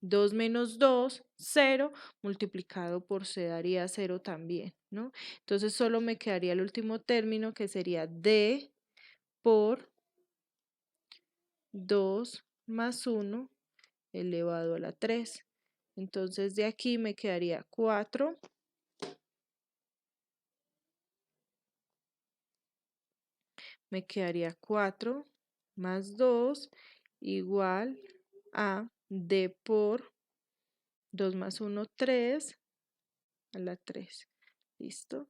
2 menos 2, 0, multiplicado por c daría 0 también, ¿no? Entonces solo me quedaría el último término que sería d por 2 más 1 elevado a la 3. Entonces de aquí me quedaría 4 más 2 igual a d por 2 más 1, 3 a la 3. ¿Listo?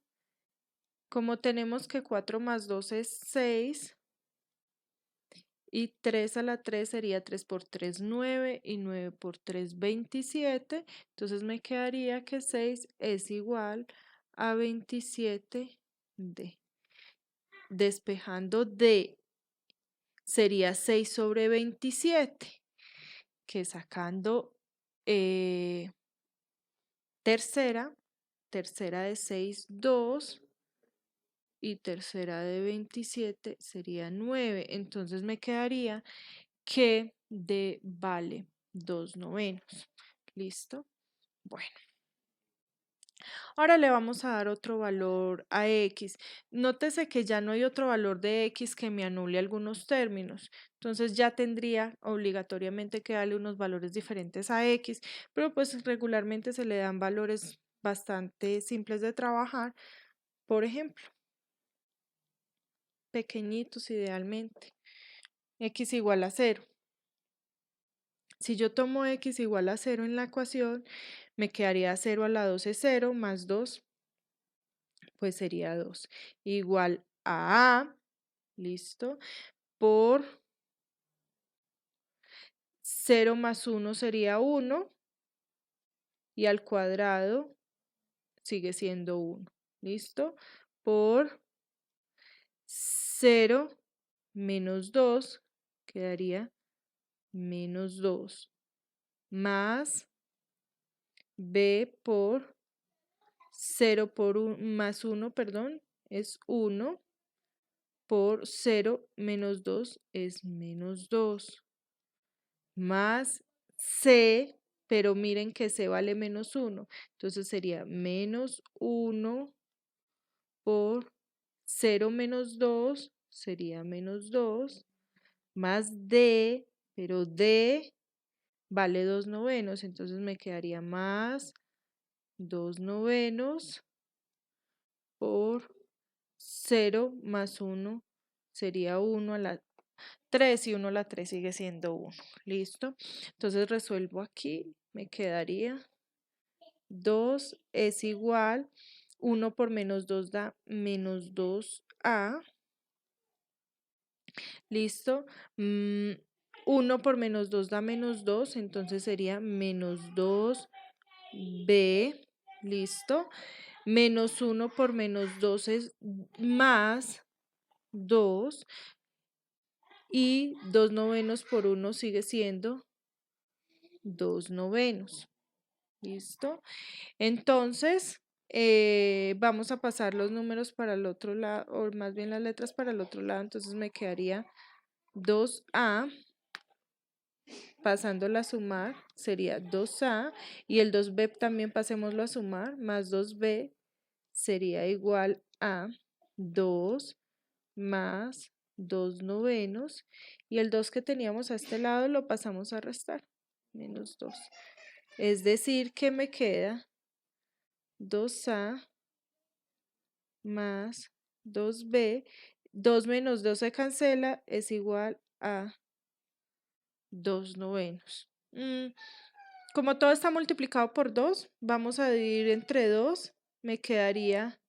Como tenemos que 4 más 2 es 6 y 3 a la 3 sería 3 por 3, 9 y 9 por 3, 27. Entonces me quedaría que 6 es igual a 27D. Despejando D sería 6 sobre 27, que sacando tercera de 6, 2. Y tercera de 27 sería 9. Entonces me quedaría que D vale 2 novenos. ¿Listo? Bueno. Ahora le vamos a dar otro valor a x. Nótese que ya no hay otro valor de x que me anule algunos términos. Entonces ya tendría obligatoriamente que darle unos valores diferentes a x, pero pues regularmente se le dan valores bastante simples de trabajar. Por ejemplo, pequeñitos idealmente. X igual a 0. Si yo tomo x igual a 0 en la ecuación, me quedaría 0 a la 2 es 0, más 2, pues sería 2. Igual a A, ¿listo? Por 0 más 1 sería 1 y al cuadrado sigue siendo 1. ¿Listo? Por 0 menos 2 quedaría menos 2 más b por 0 por más 1, perdón, es 1 por 0 menos 2 es menos 2 más c, pero miren que c vale menos 1, entonces sería menos 1 por 0 menos 2 sería menos 2 más d, pero d vale 2 novenos, entonces me quedaría más 2 novenos por 0 más 1 sería 1 a la 3 y 1 a la 3 sigue siendo 1. ¿Listo? Entonces resuelvo aquí, me quedaría 2 es igual, 1 por menos 2 da menos 2a. ¿Listo? 1 por menos 2 da menos 2, entonces sería menos 2b. ¿Listo? Menos 1 por menos 2 es más 2 y 2 novenos por 1 sigue siendo 2 novenos. ¿Listo? Entonces, vamos a pasar los números para el otro lado, o más bien las letras para el otro lado, entonces me quedaría 2a, pasándola a sumar, sería 2a, y el 2b también pasémoslo a sumar, más 2b sería igual a 2 más 2 novenos, y el 2 que teníamos a este lado lo pasamos a restar, menos 2. Es decir, que me queda 2a más 2b, 2 menos 2 se cancela, es igual a 2 novenos. Como todo está multiplicado por 2, vamos a dividir entre 2, me quedaría,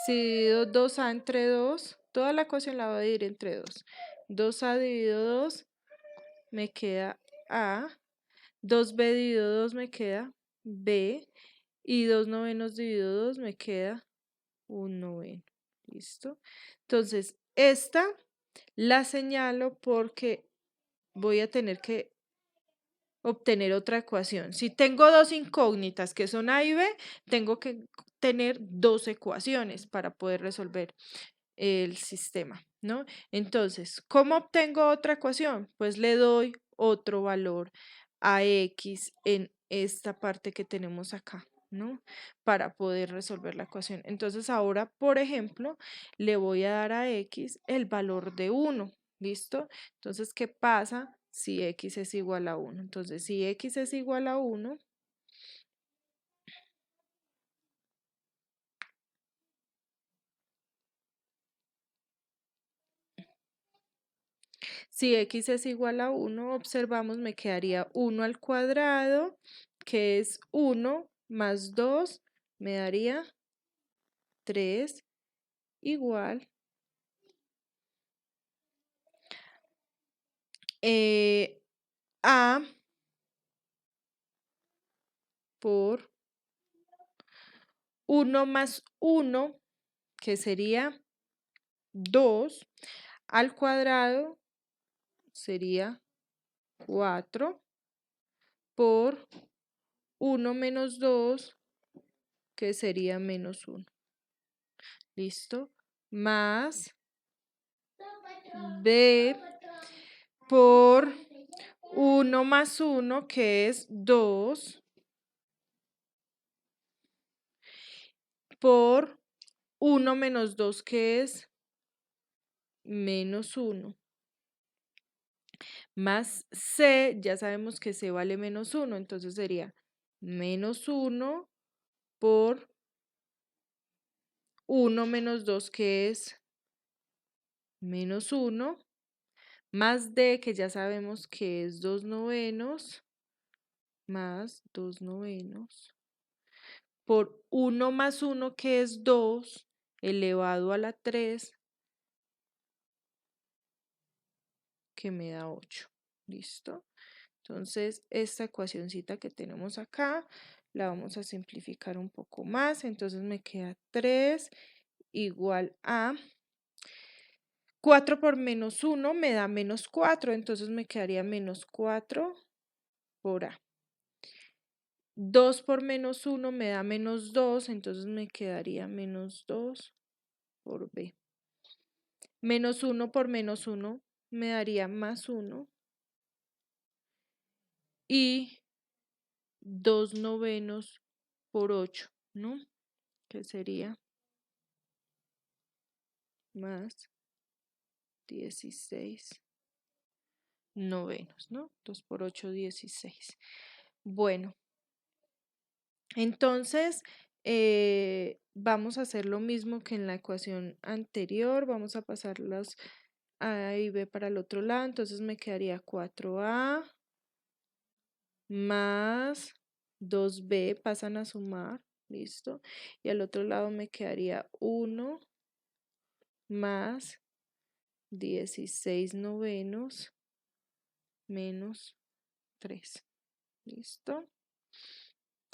si divido 2a entre 2, toda la ecuación la voy a dividir entre 2. 2a dividido 2 me queda a, 2b dividido 2 me queda b, y 2 novenos dividido 2 me queda 1 noveno. ¿Listo? Entonces, esta la señalo porque voy a tener que obtener otra ecuación. Si tengo dos incógnitas que son A y B, tengo que tener dos ecuaciones para poder resolver el sistema, ¿no? Entonces, ¿cómo obtengo otra ecuación? Pues le doy otro valor a X en esta parte que tenemos acá, ¿no? Para poder resolver la ecuación. Entonces, ahora, por ejemplo, le voy a dar a X el valor de 1, ¿listo? Entonces, ¿qué pasa si X es igual a 1? Entonces, si X es igual a 1, si X es igual a 1, observamos, me quedaría 1 al cuadrado, que es 1 más 2, me daría 3, igual a por 1 más 1, que sería 2, al cuadrado sería 4, por 1 menos 2, que sería menos 1. ¿Listo? Más b por 1 más 1, que es 2, por 1 menos 2, que es menos 1, más c, ya sabemos que c vale menos 1, entonces sería menos 1 por 1 menos 2, que es menos 1, más d, que ya sabemos que es 2 novenos, más 2 novenos, por 1 más 1, que es 2, elevado a la 3, que me da 8. ¿Listo? Entonces, esta ecuacioncita que tenemos acá, la vamos a simplificar un poco más. Entonces, me queda 3 igual a 4 por menos 1 me da menos 4. Entonces, me quedaría menos 4 por A. 2 por menos 1 me da menos 2. Entonces, me quedaría menos 2 por B. Menos 1 por menos 1 me daría más 1. Y 2 novenos por 8, ¿no? Que sería más 16 novenos, ¿no? 2 por 8, 16. Bueno, entonces vamos a hacer lo mismo que en la ecuación anterior. Vamos a pasar los A y B para el otro lado. Entonces me quedaría 4A más 2B, pasan a sumar, ¿listo? Y al otro lado me quedaría 1 más 16 novenos menos 3. ¿Listo?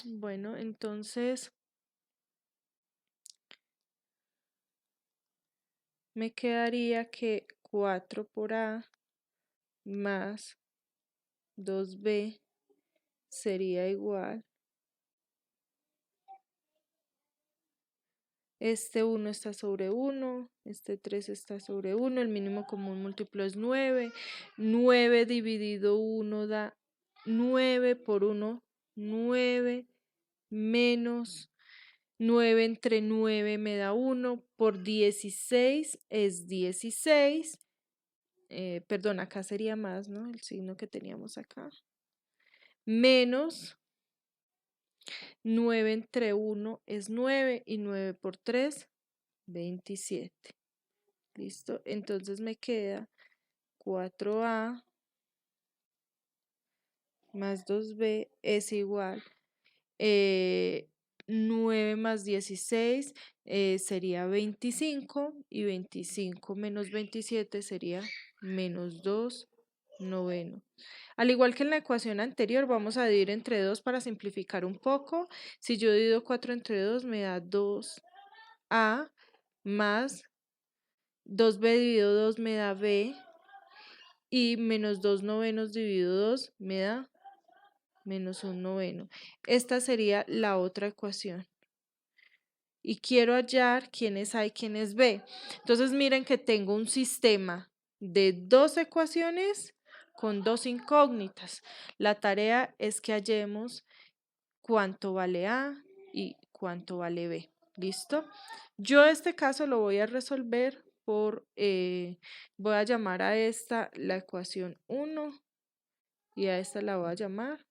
Bueno, entonces me quedaría que 4 por A más 2B sería igual. Este 1 está sobre 1, este 3 está sobre 1, el mínimo común múltiplo es 9. 9 dividido 1 da 9 por 1, 9 menos 9 entre 9 me da 1, por 16 es 16. Perdón, acá sería más, ¿no? El signo que teníamos acá. Menos 9 entre 1 es 9 y 9 por 3, 27. ¿Listo? Entonces me queda 4A más 2B es igual 9 más 16 sería 25 y 25 menos 27 sería menos 2 noveno. Al igual que en la ecuación anterior, vamos a dividir entre 2 para simplificar un poco. Si yo divido 4 entre 2 me da 2A más 2B dividido 2 me da B y menos 2 novenos dividido 2 me da menos 1 noveno. Esta sería la otra ecuación. Y quiero hallar quién es A y quién es B. Entonces miren que tengo un sistema de 2 ecuaciones con 2 incógnitas. La tarea es que hallemos cuánto vale A y cuánto vale B. ¿Listo? Yo este caso lo voy a resolver voy a llamar a esta la ecuación 1 y a esta la voy a llamar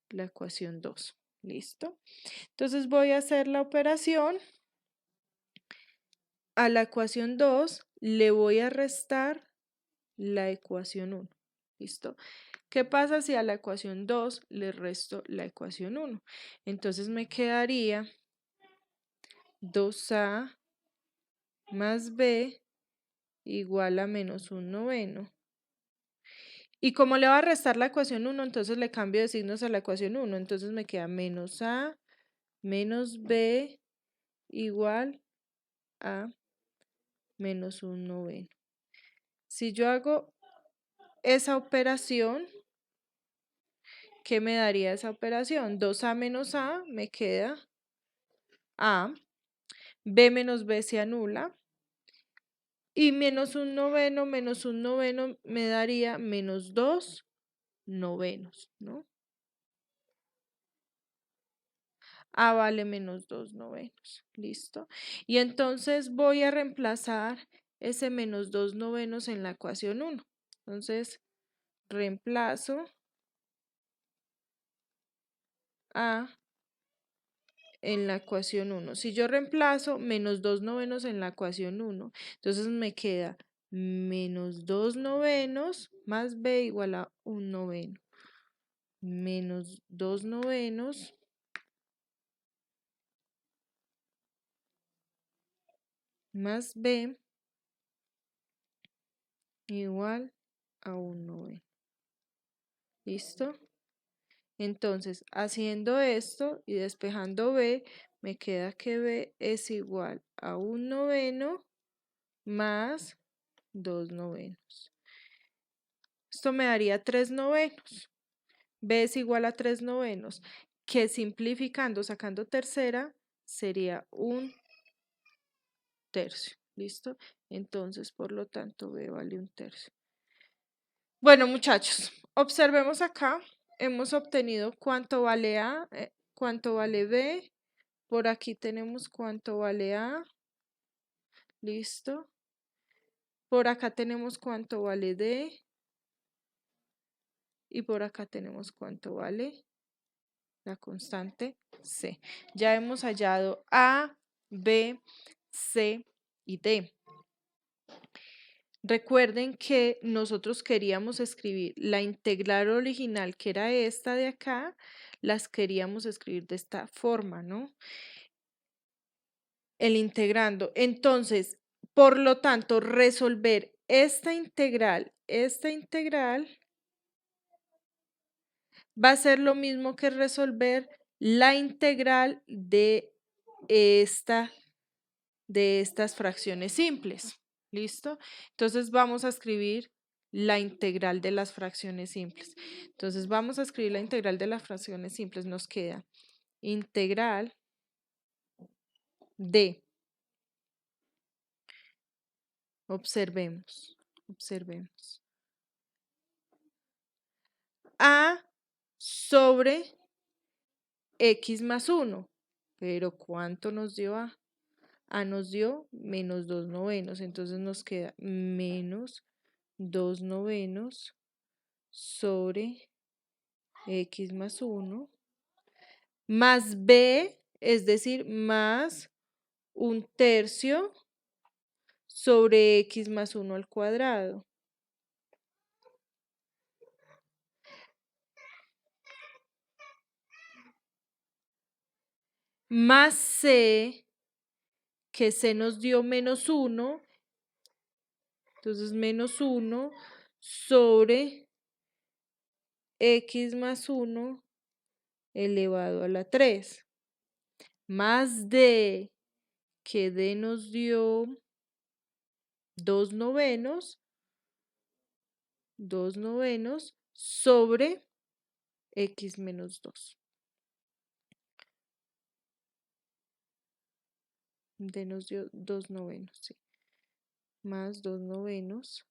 la ecuación 2. ¿Listo? Entonces voy a hacer la operación. A la ecuación 2 le voy a restar la ecuación 1. ¿Listo? ¿Qué pasa si a la ecuación 2 le resto la ecuación 1? Entonces me quedaría 2A más B igual a menos 1 noveno. Y como le va a restar la ecuación 1, entonces le cambio de signos a la ecuación 1. Entonces me queda menos A menos B igual a menos 1 noveno. Si yo hago esa operación, ¿qué me daría esa operación? 2A menos A me queda A, B menos B se anula, y menos 1 noveno me daría menos 2 novenos, ¿no? A vale menos 2 novenos, ¿listo? Y entonces voy a reemplazar ese menos 2 novenos en la ecuación 1. Entonces, reemplazo A en la ecuación 1. Si yo reemplazo menos 2 novenos en la ecuación 1, entonces me queda menos 2 novenos más B igual a 1 noveno. Menos 2 novenos más B igual a 1 noveno. ¿Listo? Entonces, haciendo esto y despejando b, me queda que b es igual a 1/9 más 2/9. Esto me daría 3/9. B es igual a 3/9, que simplificando, sacando tercera, sería 1/3. ¿Listo? Entonces, por lo tanto, B vale 1/3. Bueno, muchachos, observemos acá. Hemos obtenido cuánto vale A, cuánto vale B. Por aquí tenemos cuánto vale A. ¿Listo? Por acá tenemos cuánto vale D. Y por acá tenemos cuánto vale la constante C. Ya hemos hallado A, B, C y D. Recuerden que nosotros queríamos escribir la integral original, que era esta de acá, las queríamos escribir de esta forma, ¿no? El integrando. Entonces, por lo tanto, resolver esta integral va a ser lo mismo que resolver la integral de estas fracciones simples. ¿Listo? Entonces vamos a escribir la integral de las fracciones simples. Entonces vamos a escribir la integral de las fracciones simples. Nos queda integral de, observemos, A sobre X más 1. Pero ¿cuánto nos dio A? A nos dio menos 2/9. Entonces nos queda menos 2/9 sobre X más 1 más B, es decir, más 1/3 sobre X más 1 al cuadrado. Más C, que C nos dio menos 1, entonces menos 1 sobre X más 1 elevado a la 3. Más D, que D nos dio 2/9 sobre X menos 2. D nos dio 2/9, sí. Más 2/9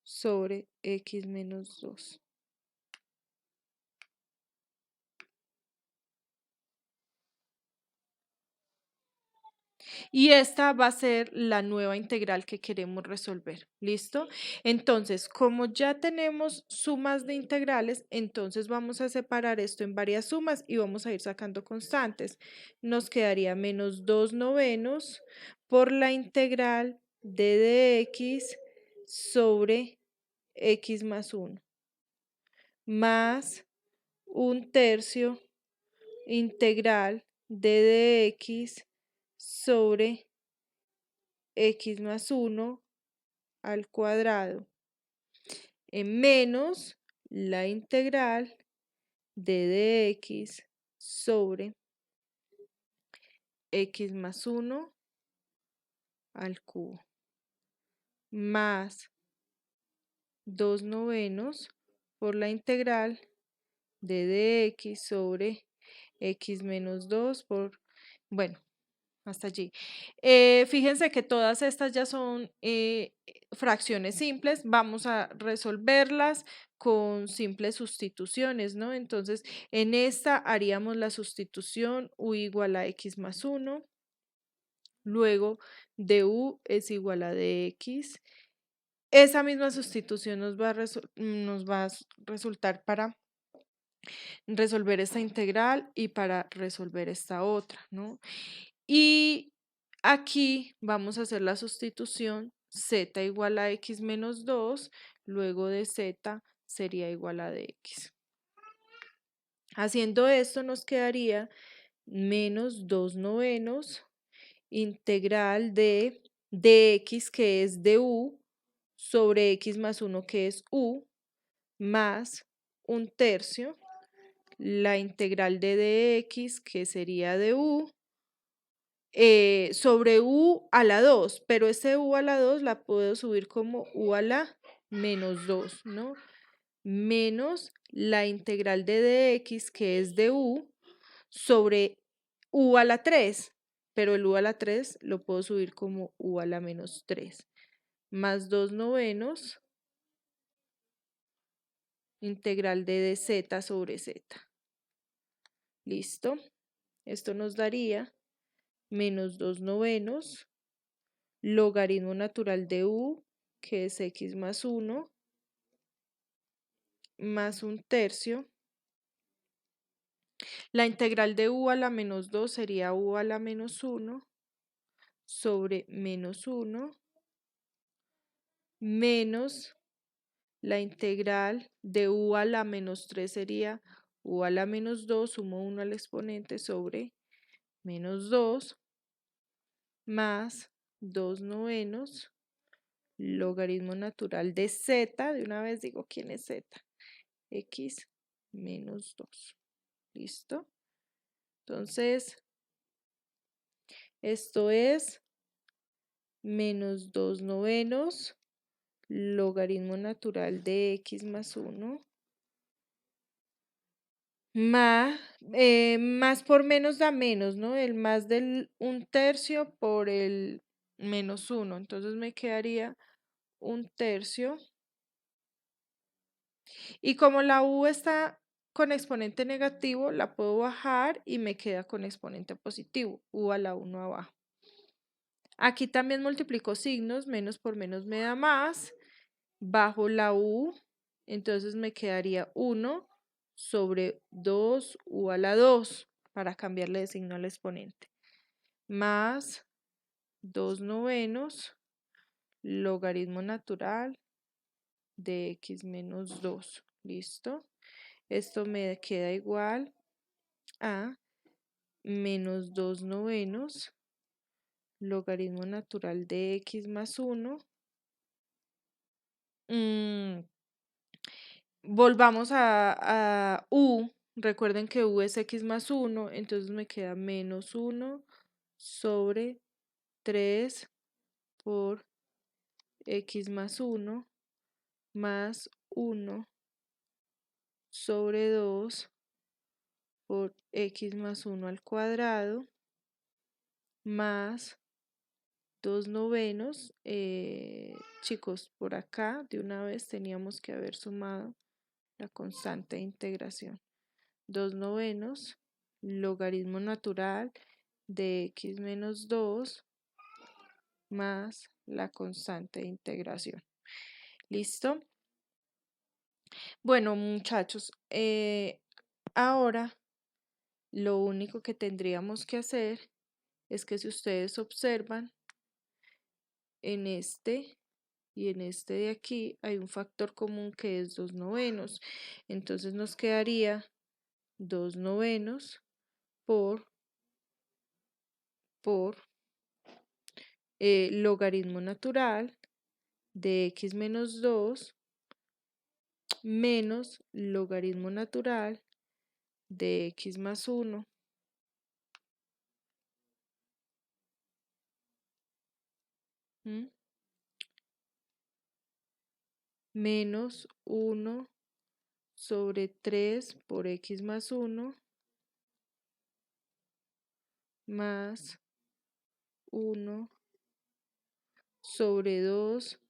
sobre X menos 2. Y esta va a ser la nueva integral que queremos resolver. ¿Listo? Entonces, como ya tenemos sumas de integrales, entonces vamos a separar esto en varias sumas y vamos a ir sacando constantes. Nos quedaría menos 2/9 por la integral de dx sobre x más 1, más 1/3 integral de dx sobre x más 1 al cuadrado, en menos la integral de dx sobre x más 1 al cubo, más 2/9 por la integral de dx sobre x menos 2 por, bueno, hasta allí. Fíjense que todas estas ya son fracciones simples. Vamos a resolverlas con simples sustituciones, ¿no? Entonces, en esta haríamos la sustitución u igual a x más 1. Luego, du es igual a dx. Esa misma sustitución nos va a resultar para resolver esta integral y para resolver esta otra, ¿no? Y aquí vamos a hacer la sustitución z igual a x menos 2, luego de z sería igual a dx. Haciendo esto nos quedaría menos 2/9 integral de dx, que es du, sobre x más 1, que es u, más 1/3, la integral de dx, que sería de u, sobre u a la 2, pero ese u a la 2 la puedo subir como u a la menos 2, ¿no? Menos la integral de dx, que es de u, sobre u a la 3, pero el u a la 3 lo puedo subir como u a la menos 3, más 2/9 integral de dz sobre z. ¿Listo? Esto nos daría menos 2/9 logaritmo natural de u, que es x más 1, más 1/3. La integral de u a la menos 2 sería u a la menos 1 sobre menos 1 menos la integral de u a la menos 3 sería u a la menos 2, sumo 1 al exponente sobre menos 2 más 2/9 logaritmo natural de z. De una vez digo quién es z. X menos 2. ¿Listo? Entonces, esto es menos 2/9 logaritmo natural de x más 1 más por menos da menos, ¿no? El más del 1/3 por el menos 1. Entonces me quedaría 1/3. Y como la u está con exponente negativo, la puedo bajar y me queda con exponente positivo, u a la 1 abajo. Aquí también multiplico signos, menos por menos me da más, bajo la u, entonces me quedaría 1 sobre 2u a la 2, para cambiarle de signo al exponente, más 2/9 logaritmo natural de x menos 2. ¿Listo? Esto me queda igual a menos 2/9 logaritmo natural de x más 1. Volvamos a u. Recuerden que u es x más 1, entonces me queda menos 1 sobre 3 por x más 1 más 1 sobre 2 por x más 1 al cuadrado más 2/9. Chicos, por acá de una vez teníamos que haber sumado la constante de integración. 2/9 logaritmo natural de x menos 2 más la constante de integración. ¿Listo? Bueno, muchachos, ahora lo único que tendríamos que hacer es que, si ustedes observan, en este y en este de aquí hay un factor común que es 2/9. Entonces nos quedaría 2/9 por logaritmo natural de x menos 2 menos logaritmo natural de x más 1. Menos 1 sobre 3 por x más 1 más 1 sobre 2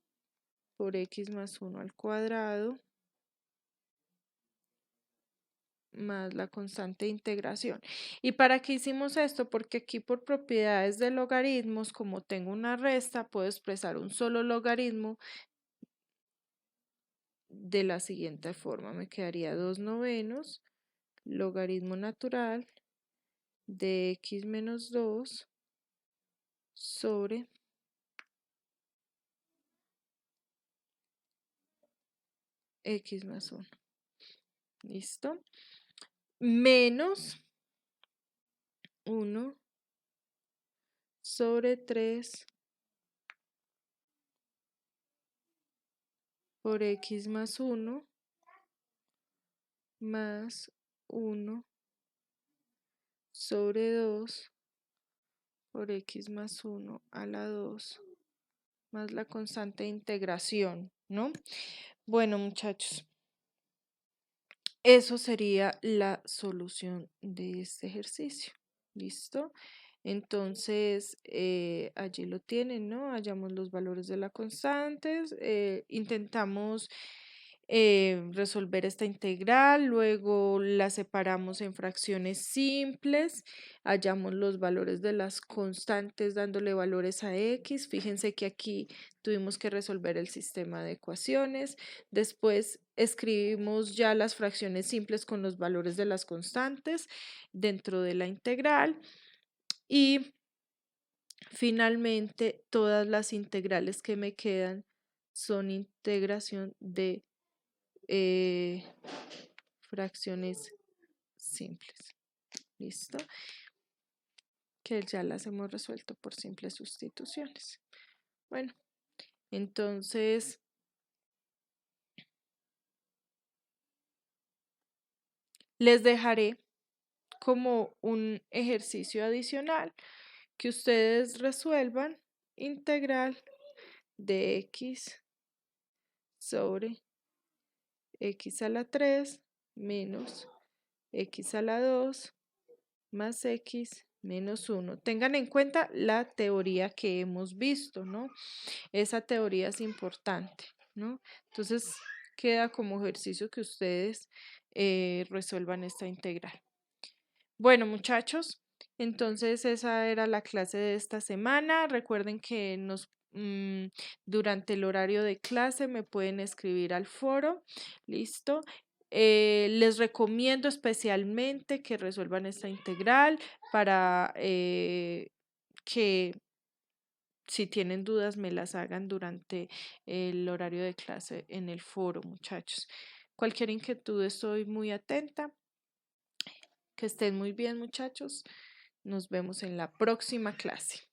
por x más 1 al cuadrado más la constante de integración. ¿Y para qué hicimos esto? Porque aquí, por propiedades de logaritmos, como tengo una resta, puedo expresar un solo logaritmo de la siguiente forma. Me quedaría 2/9 logaritmo natural de x menos 2 sobre x más 1. ¿Listo? Menos 1 sobre 3 por x más 1 más 1 sobre 2 por x más 1 a la 2 más la constante de integración, ¿no? Bueno, muchachos, eso sería la solución de este ejercicio. ¿Listo? Entonces, allí lo tienen, ¿no? Hallamos los valores de las constantes, intentamos resolver esta integral, luego la separamos en fracciones simples, hallamos los valores de las constantes dándole valores a x. Fíjense que aquí tuvimos que resolver el sistema de ecuaciones. Después escribimos ya las fracciones simples con los valores de las constantes dentro de la integral. Y finalmente, todas las integrales que me quedan son integración de fracciones simples. ¿Listo? Que ya las hemos resuelto por simples sustituciones. Bueno, entonces les dejaré como un ejercicio adicional que ustedes resuelvan integral de x sobre x a la 3 menos x a la 2 más x menos 1. Tengan en cuenta la teoría que hemos visto, ¿no? Esa teoría es importante, ¿no? Entonces queda como ejercicio que ustedes resuelvan esta integral. Bueno, muchachos, entonces esa era la clase de esta semana. Recuerden que durante el horario de clase me pueden escribir al foro. ¿Listo? Les recomiendo especialmente que resuelvan esta integral para que si tienen dudas me las hagan durante el horario de clase en el foro, muchachos. Cualquier inquietud estoy muy atenta. Que estén muy bien, muchachos. Nos vemos en la próxima clase.